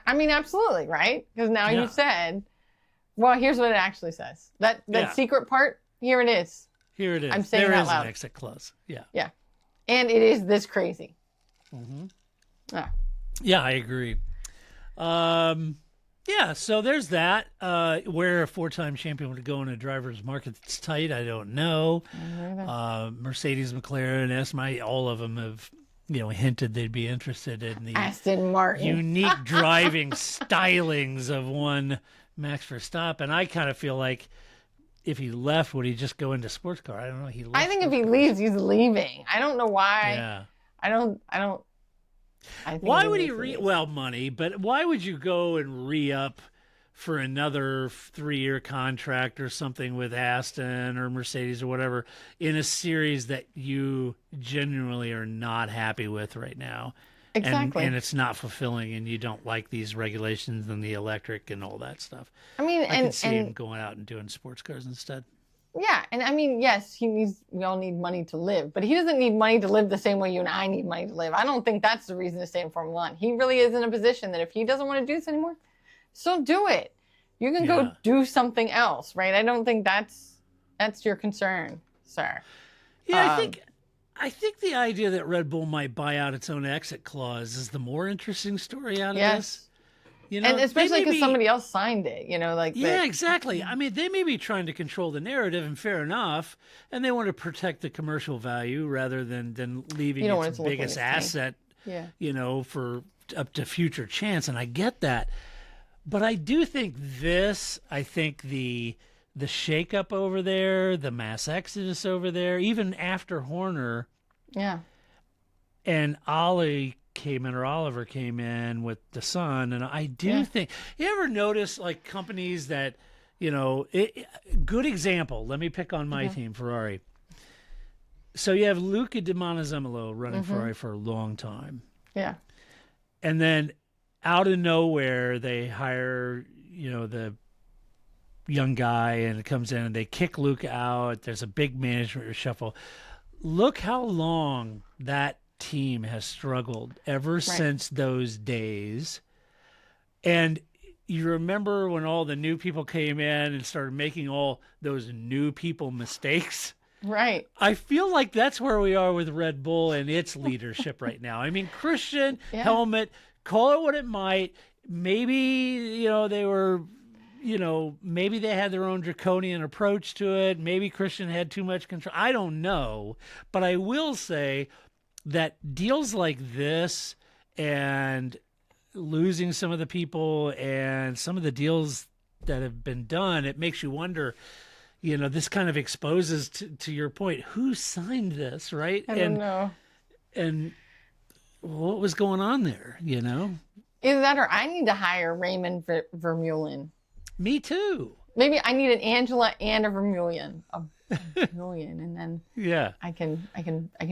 I mean, absolutely, right? Because now you've said, well, here's what it actually says. That secret part, here it is. Here it is. I'm saying there it out is loud. An exit clause. Yeah. Yeah. And it is this crazy. Yeah, I agree. So there's that. Where a 4-time champion would go in a driver's market that's tight, I don't know. Mercedes, McLaren, SMI, all of them have hinted they'd be interested in the Aston Martin unique driving stylings of one Max Verstappen. I kind of feel like if he left, would he just go into sports car? I don't know. I think if he leaves, he's leaving. I don't know why. Yeah. I think why would he money, but why would you go and re-up for another 3-year contract or something with Aston or Mercedes or whatever in a series that you genuinely are not happy with right now. Exactly. And it's not fulfilling, and you don't like these regulations and the electric and all that stuff. I mean, I can see him going out and doing sports cars instead. Yeah, and I mean, yes, we all need money to live, but he doesn't need money to live the same way you and I need money to live. I don't think that's the reason to stay in Formula One. He really is in a position that if he doesn't want to do this anymore, so do it. You can go do something else, right? I don't think that's your concern, sir. Yeah, I think the idea that Red Bull might buy out its own exit clause is the more interesting story out of this. You know, and especially because somebody else signed it, exactly. I mean, they may be trying to control the narrative, and fair enough, and they want to protect the commercial value rather than leaving its biggest asset, for up to future chance. And I get that, but I do think the shakeup over there, the mass exodus over there, even after Horner, and Oliver came in with the Sun, and I do think, you ever notice like companies that, good example, let me pick on my team, Ferrari. So you have Luca Di Montezemolo running Ferrari for a long time. Yeah. And then out of nowhere, they hire, the young guy, and it comes in and they kick Luca out. There's a big management reshuffle. Look how long that team has struggled ever since those days. And you remember when all the new people came in and started making all those new people mistakes? Right. I feel like that's where we are with Red Bull and its leadership right now. I mean, Christian, Helmut, call it what it might. Maybe, they were, maybe they had their own draconian approach to it. Maybe Christian had too much control. I don't know. But I will say that deals like this and losing some of the people and some of the deals that have been done, it makes you wonder, this kind of exposes to your point, who signed this, right? I don't know. And what was going on there, Either that or I need to hire Raymond Vermeulen. Me too. Maybe I need an Angela and a Vermeulen. And then I can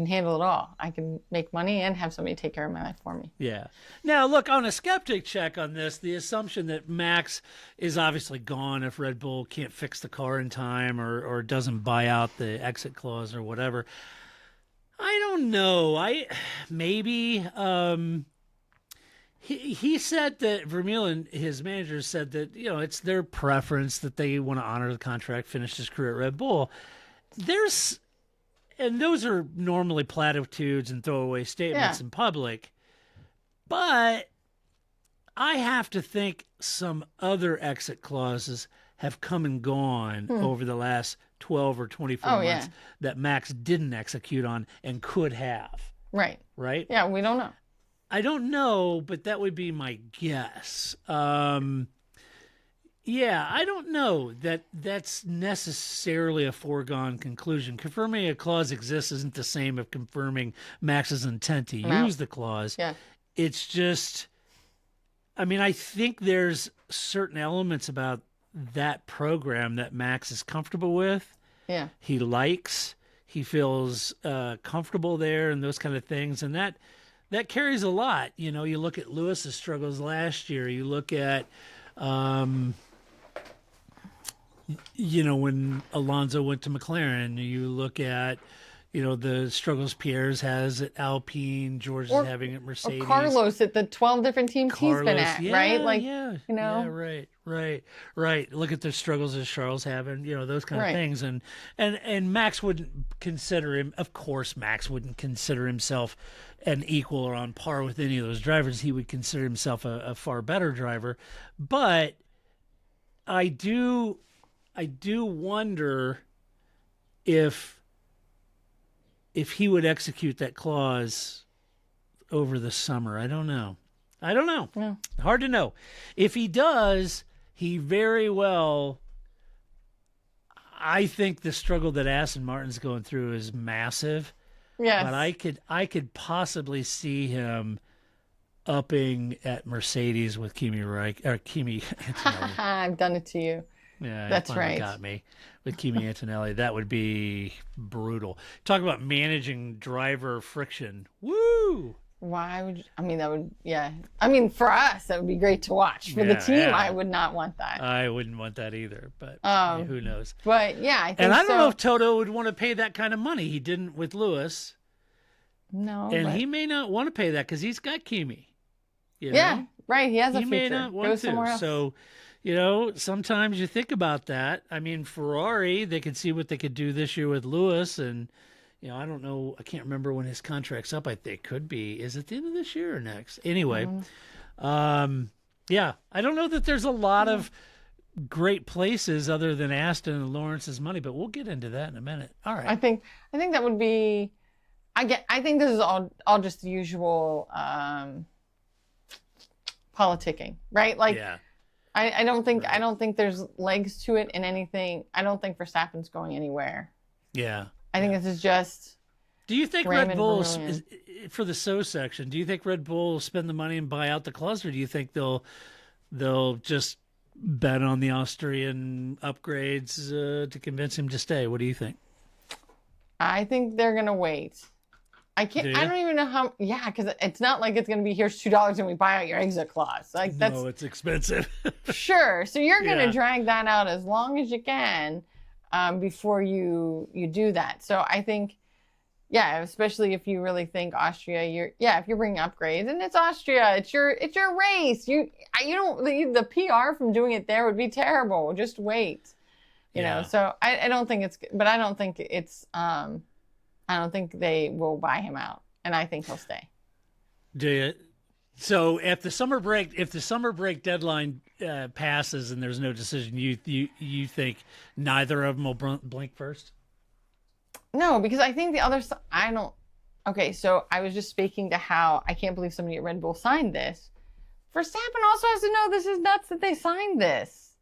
handle it all. I can make money and have somebody take care of my life for me. Yeah. Now, look, on a skeptic check on this, the assumption that Max is obviously gone if Red Bull can't fix the car in time or doesn't buy out the exit clause or whatever. I don't know. He said that Vermeulen, his manager, said that, it's their preference that they want to honor the contract, finish his career at Red Bull. And those are normally platitudes and throwaway statements in public. But I have to think some other exit clauses have come and gone over the last 12 or 24 months that Max didn't execute on and could have. Right. Right? Yeah, we don't know. I don't know, but that would be my guess. I don't know that that's necessarily a foregone conclusion. Confirming a clause exists isn't the same as confirming Max's intent to use the clause. Yeah. It's just, I think there's certain elements about that program that Max is comfortable with. Yeah. He likes, he feels comfortable there and those kind of things. And that carries a lot. You look at Lewis's struggles last year. You look at, when Alonso went to McLaren. You look at, the struggles Pierre's has at Alpine, George is having at Mercedes. Or Carlos at the 12 different teams he's been at, right? Right. Look at the struggles that Charles having, those kind of things. And Max wouldn't consider him, of course, Max wouldn't consider himself an equal or on par with any of those drivers. He would consider himself a far better driver. But I do wonder if he would execute that clause over the summer. I don't know. Yeah. Hard to know. If he does, he very well, I think the struggle that Aston Martin's going through is massive. Yes. But I could possibly see him upping at Mercedes with Kimi Antonelli. I've done it to you. Yeah, That's finally right. got me with Kimi Antonelli. That would be brutal. Talk about managing driver friction. Woo! Why would I mean that would yeah. I mean for us that would be great to watch. For the Yeah, team, yeah. I would not want that. I wouldn't want that either, but who knows? But yeah, I think And I don't so. know if Toto would want to pay that kind of money. He didn't with Lewis, No, and but- he may not want to pay that because he's got Kimi. You know? yeah, right. He has a He future. may not Go want somewhere to. else. So, sometimes you think about that. I mean, Ferrari, they could see what they could do this year with Lewis, and I don't know. I can't remember when his contract's up. I think could be. Is it the end of this year or next? Anyway, yeah, I don't know that there's a lot of great places other than Aston and Lawrence's money, but we'll get into that in a minute. All right. I think that would be. I think this is all just the usual politicking, right? Like, yeah. I don't think there's legs to it in anything. I don't think Verstappen's going anywhere. Yeah. I think this is just. Do you think Raymond Red Bull, Vermeulen. for the so section, do you think Red Bull will spend the money and buy out the cluster? Or do you think they'll just bet on the Austrian upgrades to convince him to stay? What do you think? I think they're gonna wait. I can't. Do I ya? don't even know how. Yeah, because it's not like it's gonna be here's $2 and we buy out your exit clause. Like that's No, it's expensive. sure. So you're gonna Yeah. drag that out as long as you can before you do that. So I think, yeah, especially if you really think Austria, if you're bringing upgrades and it's Austria, it's your race. You don't the PR from doing it there would be terrible. Just wait. You Yeah. know. So I don't think it's. But I don't think it's. I don't think they will buy him out, and I think he'll stay. Do you? So if the summer break deadline passes and there's no decision, you think neither of them will blink first? No, because I think the other side. I don't. Okay, so I was just speaking to how I can't believe somebody at Red Bull signed this. Verstappen also has to know this is nuts that they signed this.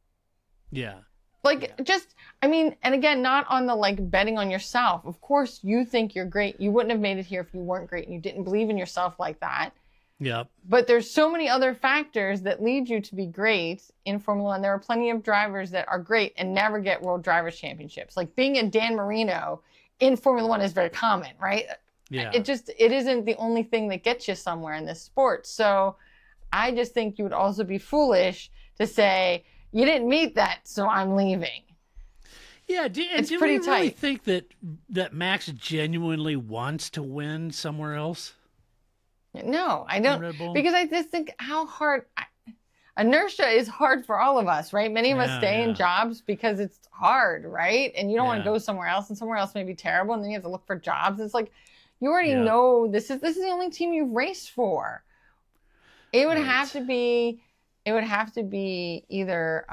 Yeah. I mean, and again, not on the betting on yourself. Of course, you think you're great. You wouldn't have made it here if you weren't great and you didn't believe in yourself like that. Yep. But there's so many other factors that lead you to be great in Formula One. There are plenty of drivers that are great and never get World Drivers' Championships. Like being a Dan Marino in Formula One is very common, right? Yeah. It isn't the only thing that gets you somewhere in this sport. So I just think you would also be foolish to say, you didn't meet that, so I'm leaving. Yeah, do pretty we really tight. think that Max genuinely wants to win somewhere else? No, I Red don't. Bull? Because I just think how hard. Inertia is hard for all of us, right? Many of us Yeah, stay in yeah. jobs because it's hard, right? And you don't want Yeah. to go somewhere else, and somewhere else may be terrible, and then you have to look for jobs. It's like you already Yeah. know this is the only team you've raced for. It would Right. have to be. It would have to be either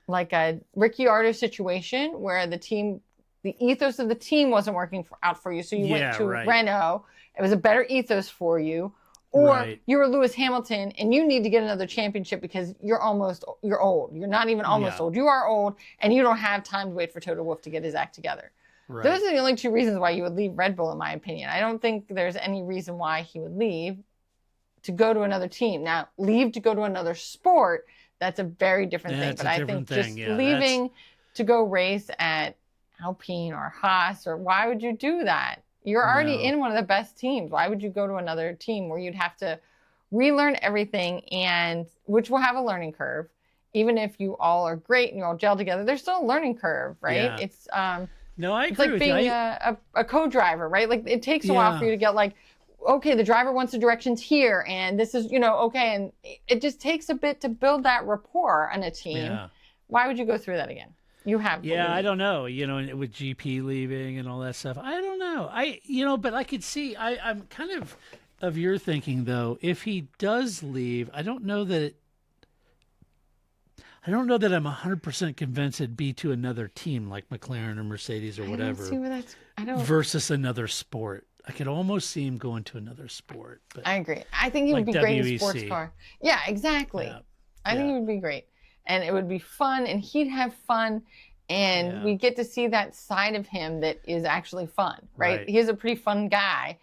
like a Ricciardo situation where the ethos of the team wasn't working out for you, so you Yeah, went to right. Renault. It was a better ethos for you. Or Right. you were Lewis Hamilton and you need to get another championship because you're old. You're not even almost Yeah. old. You are old and you don't have time to wait for Toto Wolff to get his act together. Right. Those are the only two reasons why you would leave Red Bull, in my opinion. I don't think there's any reason why he would leave to go to another team. Now, leave to go to another sport, that's a very different thing. That's But a I different think thing. just Yeah, leaving to go race at Alpine or Haas, or why would you do that? You're already No. in one of the best teams. Why would you go to another team where you'd have to relearn everything, and which will have a learning curve? Even if you all are great and you all gel together, there's still a learning curve, right? Yeah. It's No, I it's agree like with being you. a co-driver, right? Like it takes a while Yeah. for you to get okay, the driver wants the directions here, and this is, okay, and it just takes a bit to build that rapport on a team. Yeah. Why would you go through that again? You have. Yeah, I don't know. And with GP leaving and all that stuff, I don't know. But I could see. I'm kind of your thinking though. If he does leave, I don't know that I'm 100% convinced it'd be to another team like McLaren or Mercedes or I whatever don't see where that's. I don't. versus another sport. I could almost see him going to another sport. But I agree. I think he would Like be great in a WEC. sports car. Yeah, exactly. Yeah. I think Yeah. he would be great, and it would be fun, and he'd have fun. And Yeah. we get to see that side of him that is actually fun, right? Right. He's a pretty fun guy.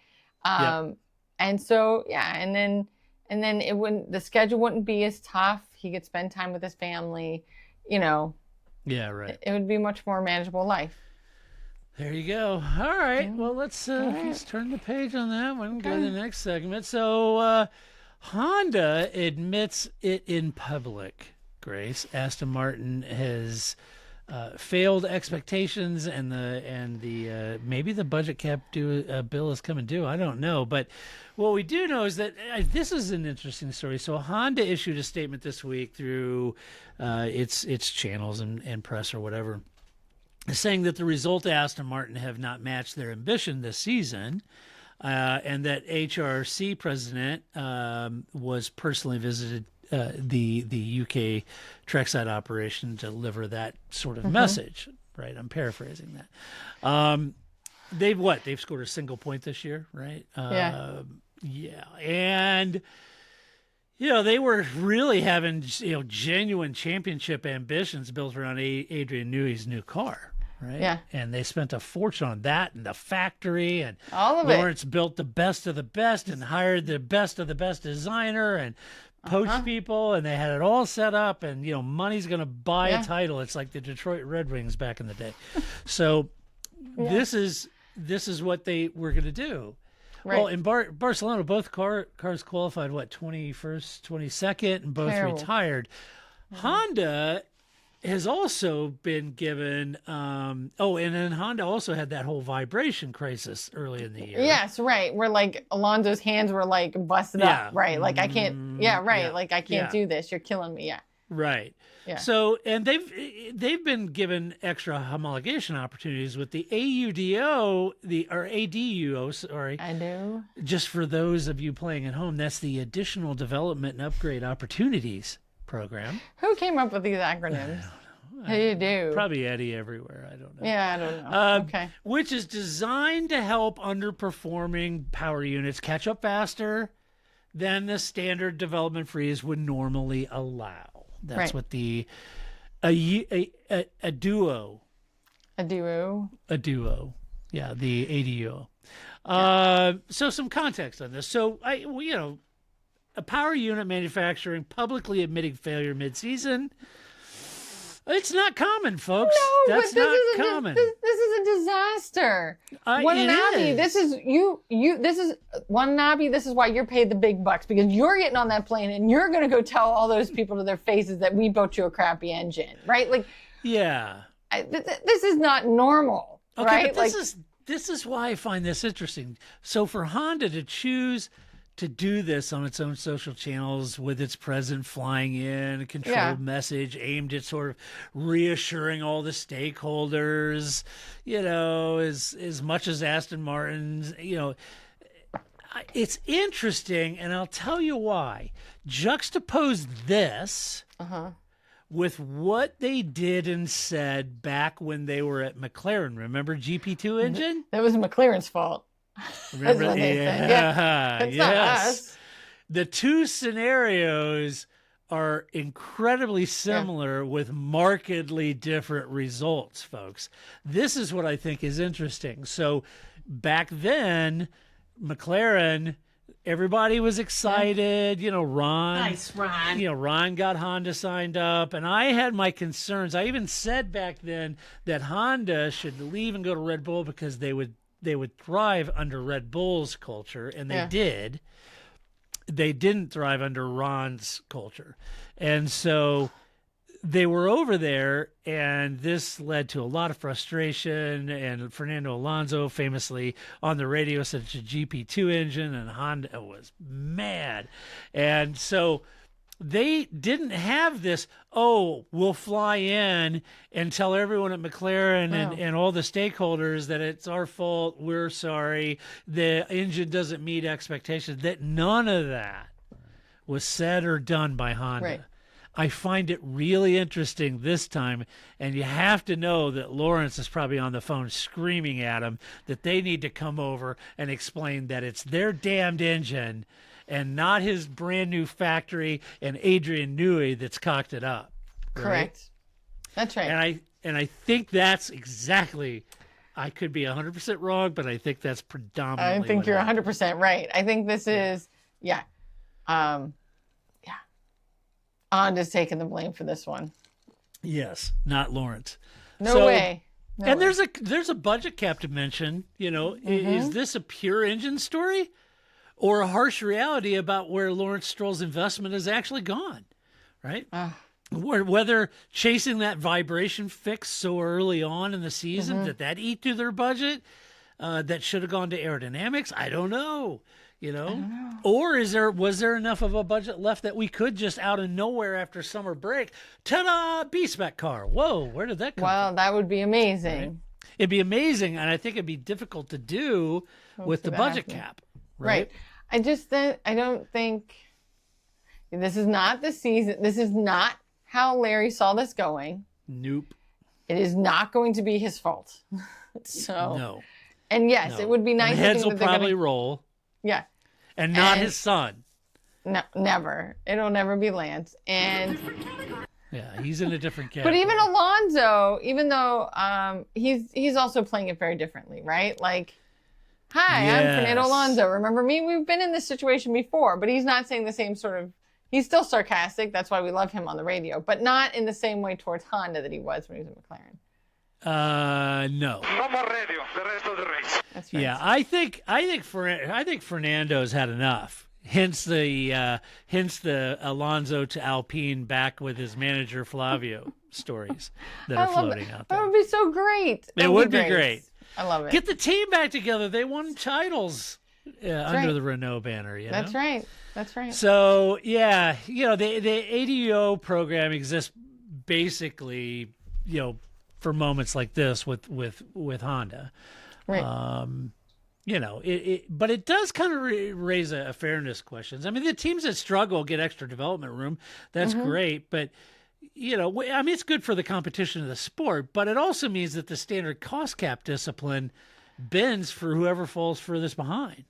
And so, yeah, and then and then the schedule wouldn't be as tough. He could spend time with his family, Yeah, right. It would be a much more manageable life. There you go. All right. Well, let's turn the page on that one. Go to the next segment. So, Honda admits it in public. Grace, Aston Martin has failed expectations, and the maybe the budget cap bill is coming due. I don't know, but what we do know is that this is an interesting story. So Honda issued a statement this week through its channels and press or whatever, saying that the result of Aston Martin have not matched their ambition this season, and that HRC president was personally visited the UK trackside operation to deliver that sort of message. Right, I'm paraphrasing that. They've scored a single point this year, right? Yeah, and they were really having genuine championship ambitions built around Adrian Newey's new car. Right. Yeah. And they spent a fortune on that and the factory, and all of Lawrence built the best of the best and hired the best of the best designer and poached people, and they had it all set up, and money's going to buy a title. It's like the Detroit Red Wings back in the day. So this is what they were going to do. Right. Well, in Barcelona, both cars qualified 21st, 22nd, and both retired. Honda has also been given and then Honda also had that whole vibration crisis early in the year. Yes, right. Where Alonso's hands were busted up, right? I can't I can't do this. You're killing me. Yeah. Right. Yeah. So, and they've been given extra homologation opportunities with the ADUO, sorry. I know. Just for those of you playing at home, that's the Additional Development and Upgrade Opportunities program. Who came up with these acronyms? Who you do? Probably Eddie everywhere. I don't know. Yeah, I don't know. Okay. Which is designed to help underperforming power units catch up faster than the standard development freeze would normally allow. That's what the ADUO. Yeah, the ADUO. So some context on this. So a power unit manufacturing publicly admitting failure mid-season. It's not common, folks. No, that's not common. This is a disaster. Watanabe, this is Watanabe. This is why you're paid the big bucks, because you're getting on that plane and you're going to go tell all those people to their faces that we built you a crappy engine, right? This is not normal, right? But this is why I find this interesting. So for Honda to choose to do this on its own social channels with its president flying in, a controlled message aimed at sort of reassuring all the stakeholders, as much as Aston Martin's, it's interesting, and I'll tell you why. Juxtapose this with what they did and said back when they were at McLaren. Remember GP2 engine? That was McLaren's fault. Remember? That's what they said. Yeah. It's not us. The two scenarios are incredibly similar with markedly different results, folks. This is what I think is interesting. So back then, McLaren, everybody was excited. Ron. Nice, Ron. Ron got Honda signed up, and I had my concerns. I even said back then that Honda should leave and go to Red Bull because they would thrive under Red Bull's culture, and they did. They didn't thrive under Ron's culture. And so they were over there, and this led to a lot of frustration, and Fernando Alonso famously on the radio said it's a GP2 engine, and Honda was mad. And so they didn't have this, we'll fly in and tell everyone at McLaren and all the stakeholders that it's our fault, we're sorry, the engine doesn't meet expectations. That none of that was said or done by Honda. Right. I find it really interesting this time, and you have to know that Lawrence is probably on the phone screaming at him that they need to come over and explain that it's their damned engine and not his brand new factory and Adrian Newey that's cocked it up. Right? Correct. That's right. And I think that's exactly. I could be 100% wrong, but I think that's predominantly. I think you're 100% right. I think this is Yeah. Honda's taking the blame for this one. Yes, not Lawrence. No way. No and way. there's a budget cap to mention. You know, is this a pure engine story, or a harsh reality about where Lawrence Stroll's investment has actually gone? Right. Whether chasing that vibration fix so early on in the season that eat through their budget, that should have gone to aerodynamics. I don't know. You know, or was there enough of a budget left that we could just out of nowhere after summer break, ta-da, B-spec car. Whoa, where did that come from? Well, that would be amazing. Right? It'd be amazing, and I think it'd be difficult to do with the budget cap. Right. I don't think this is not the season. This is not how Larry saw this going. Nope. It is not going to be his fault. So no. And yes, it would be nice. The heads will probably roll. Yeah. And not his son. No, never. It'll never be Lance. And yeah, he's in a different category. but even Alonso, even though he's also playing it very differently, right? Like, hi, I'm Fernando Alonso. Remember me? We've been in this situation before, but he's not saying the same sort of. He's still sarcastic. That's why we love him on the radio, but not in the same way towards Honda that he was when he was in McLaren. No. No more radio. The rest of the race. That's right. Yeah, I think Fernando's had enough. Hence the Alonso to Alpine back with his manager Flavio stories that are floating out there. That would be so great. It would be great. I love it. Get the team back together. They won titles under right. the Renault banner. You know? That's right. That's right. So yeah, you know, the ADO program exists basically, you know, for moments like this with Honda. Right. You know, but it does kind of raise a fairness questions. I mean, the teams that struggle get extra development room. That's great, but you know, I mean, it's good for the competition of the sport, but it also means that the standard cost cap discipline bends for whoever falls furthest behind.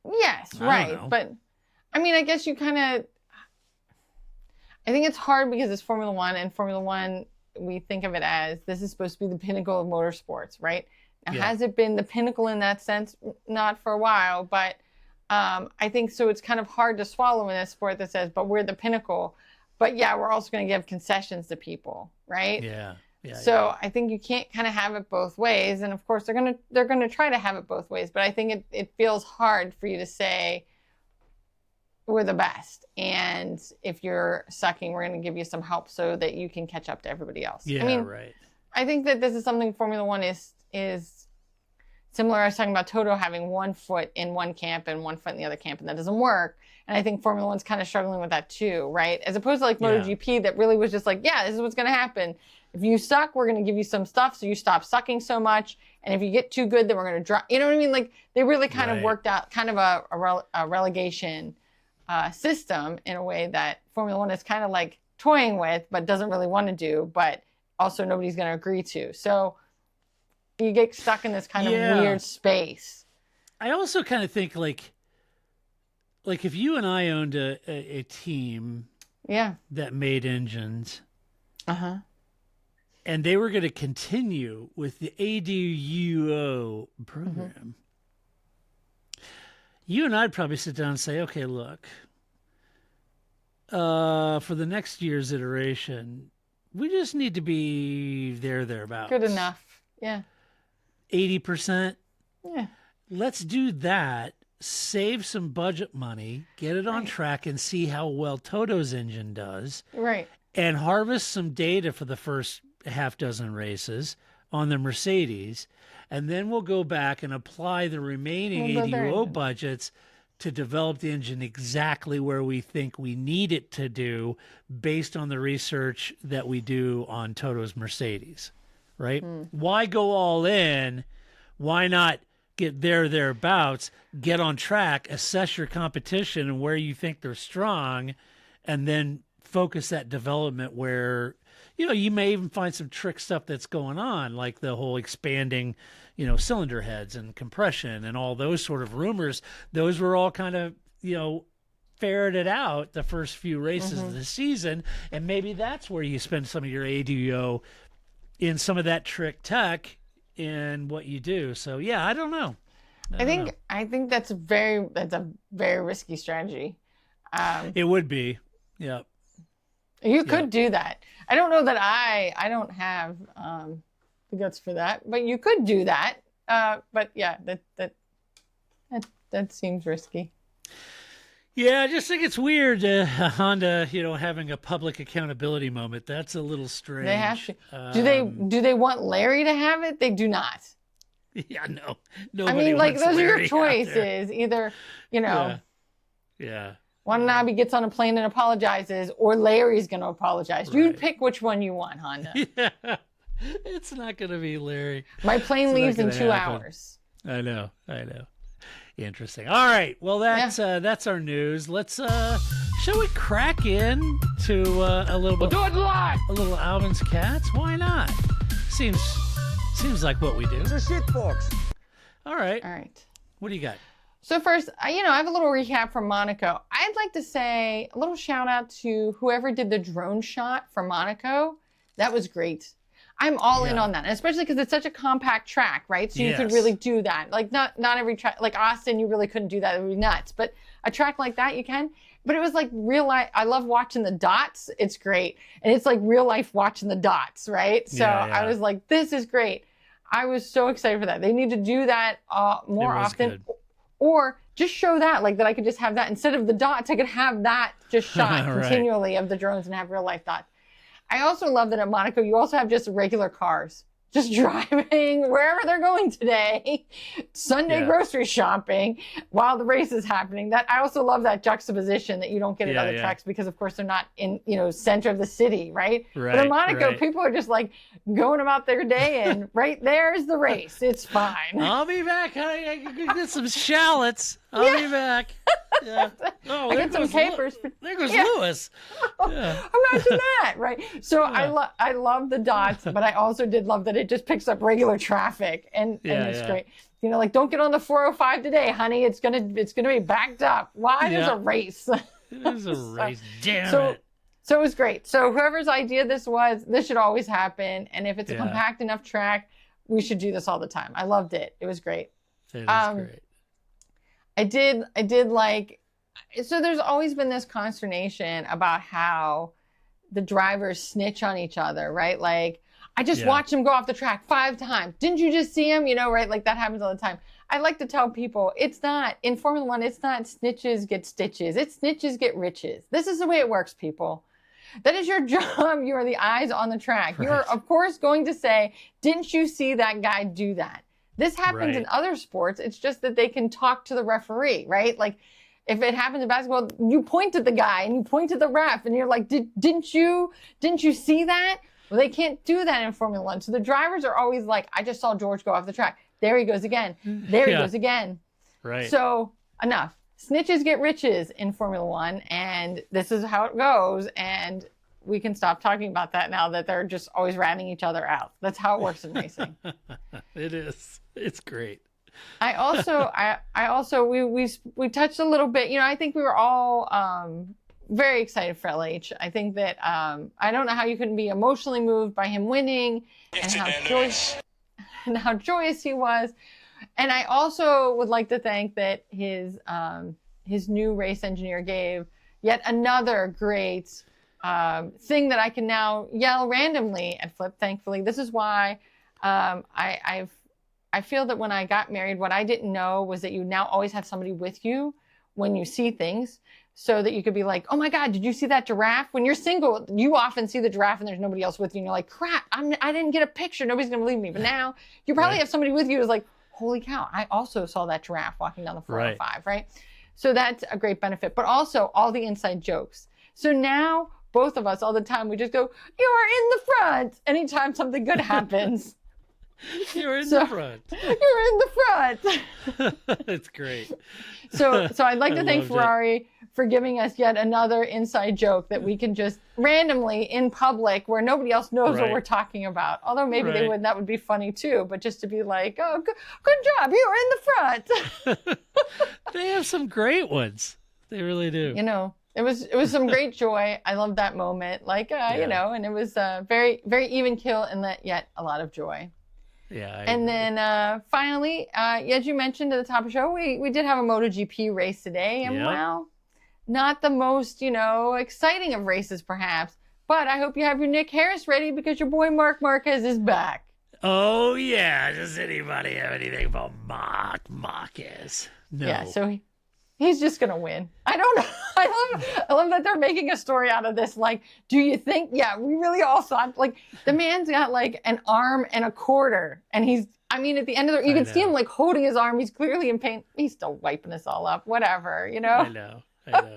Yes, right. But I mean, I guess you kind of. I think it's hard because it's Formula One, and Formula One, we think of it as this is supposed to be the pinnacle of motorsports, right? Now, has it been the pinnacle in that sense? Not for a while, but I think so. It's kind of hard to swallow in a sport that says, "But we're the pinnacle." But yeah, we're also going to give concessions to people, right? Yeah. So I think you can't kind of have it both ways, and of course they're gonna try to have it both ways. But I think it feels hard for you to say we're the best, and if you're sucking, we're going to give you some help so that you can catch up to everybody else. Yeah, I mean, right. I think that this is something Formula One is similar. I was talking about Toto having one foot in one camp and one foot in the other camp, and that doesn't work. And I think Formula One's kind of struggling with that too, right? As opposed to like MotoGP that really was just like, yeah, this is what's going to happen. If you suck, we're going to give you some stuff so you stop sucking so much. And if you get too good, then we're going to drop. You know what I mean? Like they really kind of worked out kind of a relegation system in a way that Formula One is kind of like toying with, but doesn't really want to do, but also nobody's going to agree to. So you get stuck in this kind of weird space. I also kind of think like if you and I owned a team that made engines, and they were going to continue with the ADUO program, you and I'd probably sit down and say, okay, look, for the next year's iteration, we just need to be thereabouts. Good enough. Yeah. 80%. Yeah. Let's do that. Save some budget money, get it on track, and see how well Toto's engine does. Right. And harvest some data for the first half dozen races on the Mercedes. And then we'll go back and apply the remaining ADO budgets to develop the engine exactly where we think we need it to do based on the research that we do on Toto's Mercedes, right? Why go all in? Why not get thereabouts, get on track, assess your competition and where you think they're strong, and then focus that development where, you know, you may even find some trick stuff that's going on, like the whole expanding, you know, cylinder heads and compression and all those sort of rumors. Those were all kind of, you know, ferreted out the first few races of the season. And maybe that's where you spend some of your ADO in some of that trick tech in what you do. So, yeah, I don't know. I think that's a very risky strategy. It would be. Yeah. You could do that. I don't know that I don't have the guts for that, but you could do that. But yeah, that seems risky. Yeah, I just think it's weird, Honda, having a public accountability moment. That's a little strange. They have to. Do they want Larry to have it? They do not. Yeah, no. I mean, like, those Larry are your choices. Either, Yeah. Watanabe gets on a plane and apologizes, or Larry's going to apologize. Right. You pick which one you want, Honda. Yeah. It's not going to be Larry. My plane leaves in 2 hours. I know. Interesting. All right. Well, that's our news. Let's shall we crack in to a little bit? We'll do it live. A little Alvin's Cats. Why not? Seems like what we do. It's a shit box. All right. What do you got? So first, I have a little recap from Monaco. I'd like to say a little shout out to whoever did the drone shot for Monaco. That was great. I'm all in on that, and especially because it's such a compact track, right? So you could really do that. Like not every track, like Aston, you really couldn't do that. It would be nuts. But a track like that, you can. But it was like real life. I love watching the dots. It's great, and it's like real life watching the dots, right? So I was like, this is great. I was so excited for that. They need to do that more often. Good. Or just show that, like that I could just have that. Instead of the dots, I could have that just shot continually of the drones and have real life dots. I also love that at Monaco, you also have just regular cars. Just driving wherever they're going today, Sunday grocery shopping while the race is happening. That I also love that juxtaposition that you don't get at other tracks because, of course, they're not in center of the city, right? But in Monaco, people are just like going about their day, and right there's the race. It's fine. I'll be back, honey. I can get some shallots. I'll be back. Yeah. Oh, I get some capers. There goes Lewis. Yeah. Imagine that, right? So I love the dots, but I also did love that it just picks up regular traffic, and it's great. Like, don't get on the 405 today, honey. It's gonna be backed up. Why? There's a race. There's a race. Damn it. So it was great. So whoever's idea this was, this should always happen. And if it's a compact enough track, we should do this all the time. I loved it. It was great. It is great. I did like, so there's always been this consternation about how the drivers snitch on each other, right? Like, I just watched him go off the track 5 times. Didn't you just see him? Right? Like, that happens all the time. I like to tell people, it's not, in Formula One, it's not snitches get stitches. It's snitches get riches. This is the way it works, people. That is your job. You are the eyes on the track. Right. You are, of course, going to say, didn't you see that guy do that? This happens in other sports. It's just that they can talk to the referee, right? Like, if it happens in basketball, you point at the guy and you point at the ref and you're like, didn't you see that? Well, they can't do that in Formula One. So the drivers are always like, I just saw George go off the track. There he goes again. There he goes again. Right. So enough. Snitches get riches in Formula One, and this is how it goes. And we can stop talking about that now that they're just always ratting each other out. That's how it works in racing. It is. It's great. I also we touched a little bit. I think we were all very excited for LH. I think that I don't know how you couldn't be emotionally moved by him winning and how joyous he was. And I also would like to thank that his new race engineer gave yet another great thing that I can now yell randomly at Flip. Thankfully, this is why I feel that when I got married, what I didn't know was that you now always have somebody with you when you see things, so that you could be like, oh my God, did you see that giraffe? When you're single, you often see the giraffe and there's nobody else with you, and you're like, crap, I didn't get a picture. Nobody's gonna believe me. But now you probably have somebody with you who's like, holy cow, I also saw that giraffe walking down the 405, right? So that's a great benefit. But also all the inside jokes. So now both of us all the time, we just go, you're in the front anytime something good happens. You're in the front. You're in the front. It's great. So I'd like to thank Ferrari for giving us yet another inside joke that we can just randomly in public where nobody else knows what we're talking about. Although maybe they would, that would be funny too. But just to be like, oh, good job, you were in the front. They have some great ones. They really do. It was some great joy. I loved that moment. And it was very, very even kill and yet a lot of joy. Yeah. And then finally, as you mentioned at the top of the show, we did have a MotoGP race today. And well, not the most, exciting of races perhaps. But I hope you have your Nick Harris ready because your boy Marc Marquez is back. Oh, yeah. Does anybody have anything about Marquez? No. Yeah, so he's just going to win. I don't know. I love that they're making a story out of this. Like, do you think? Yeah, we really all thought, like, the man's got, like, an arm and a quarter. And at the end of you can see him, like, holding his arm. He's clearly in pain. He's still wiping us all up. Whatever, I know.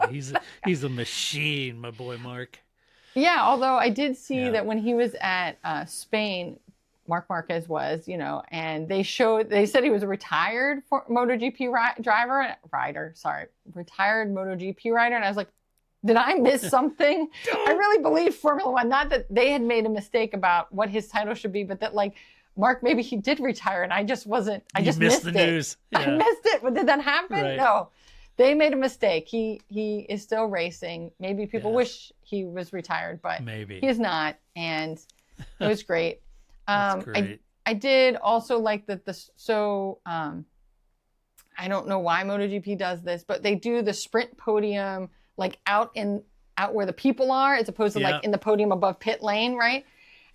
He's a machine, my boy Mark. Yeah, although I did see that when he was at Spain, Marc Marquez was, and they said he was a retired MotoGP retired MotoGP rider. And I was like, did I miss something? I really believe Formula One, not that they had made a mistake about what his title should be, but that like, Mark, maybe he did retire and I just wasn't, I just missed the news. Yeah. I missed it. But did that happen? Right. No. They made a mistake. He is still racing. Maybe people wish he was retired, but maybe he's not. And it was great. That's great. I did also like that I don't know why MotoGP does this, but they do the sprint podium like out where the people are as opposed to like in the podium above pit lane, right?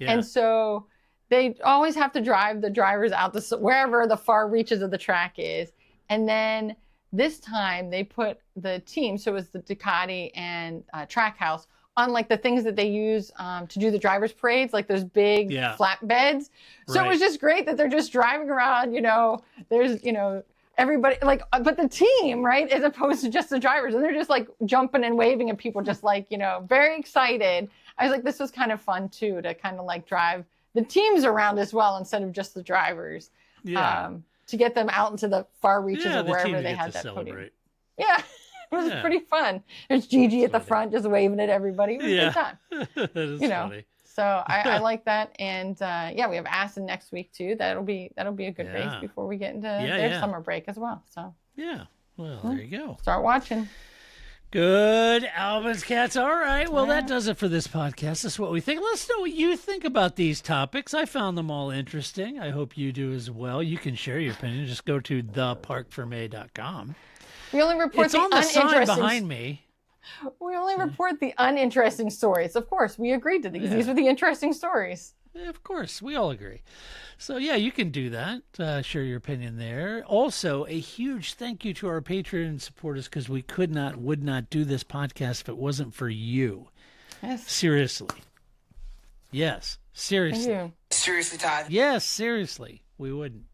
Yeah. And so they always have to drive the drivers out wherever the far reaches of the track is. And then this time they put the team, so it was the Ducati and Trackhouse, on like the things that they use to do the drivers' parades, like those big flatbeds. So it was just great that they're just driving around, there's, everybody like, but the team, right, as opposed to just the drivers. And they're just like jumping and waving and people just like, very excited. I was like, this was kind of fun too, to kind of like drive the teams around as well instead of just the drivers. Yeah. To get them out into the far reaches of wherever they had that podium. Yeah, it was pretty fun. There's Gigi at the front just waving at everybody. It was a good time. That is funny. So I like that. And we have Aston next week too. That'll be a good race before we get into their summer break as well. So well, there you go. Start watching. Good, Alvin's Cats. All right. Well, that does it for this podcast. That's what we think. Let us know what you think about these topics. I found them all interesting. I hope you do as well. You can share your opinion. Just go to theparkforme.com. We only report it's on the sign behind me. We only report the uninteresting stories. Of course, we agreed to these. These are the interesting stories. Yeah, of course, we all agree. So, you can do that. Share your opinion there. Also, a huge thank you to our Patreon supporters because we would not do this podcast if it wasn't for you. Yes. Seriously. Yes, seriously. Thank you. Seriously, Todd. Yes, seriously. We wouldn't.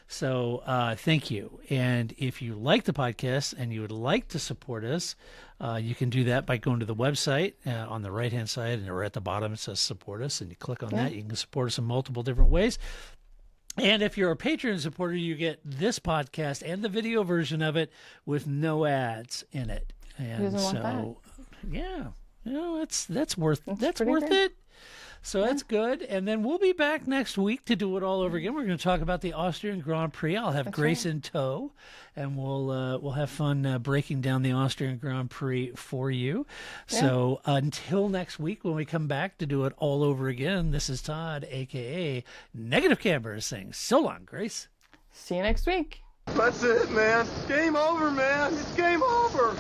So thank you. And if you like the podcast and you would like to support us, you can do that by going to the website on the right-hand side, and right at the bottom it says support us, and you click on that. You can support us in multiple different ways. And if you're a Patreon supporter, you get this podcast and the video version of it with no ads in it. And so, that's worth it. So that's good. And then we'll be back next week to do it all over again. We're going to talk about the Austrian Grand Prix. I'll have Grace in tow, and we'll have fun breaking down the Austrian Grand Prix for you. Yeah. So until next week when we come back to do it all over again, this is Todd, a.k.a. Negative Camber, saying so long, Grace. See you next week. That's it, man. Game over, man. It's game over.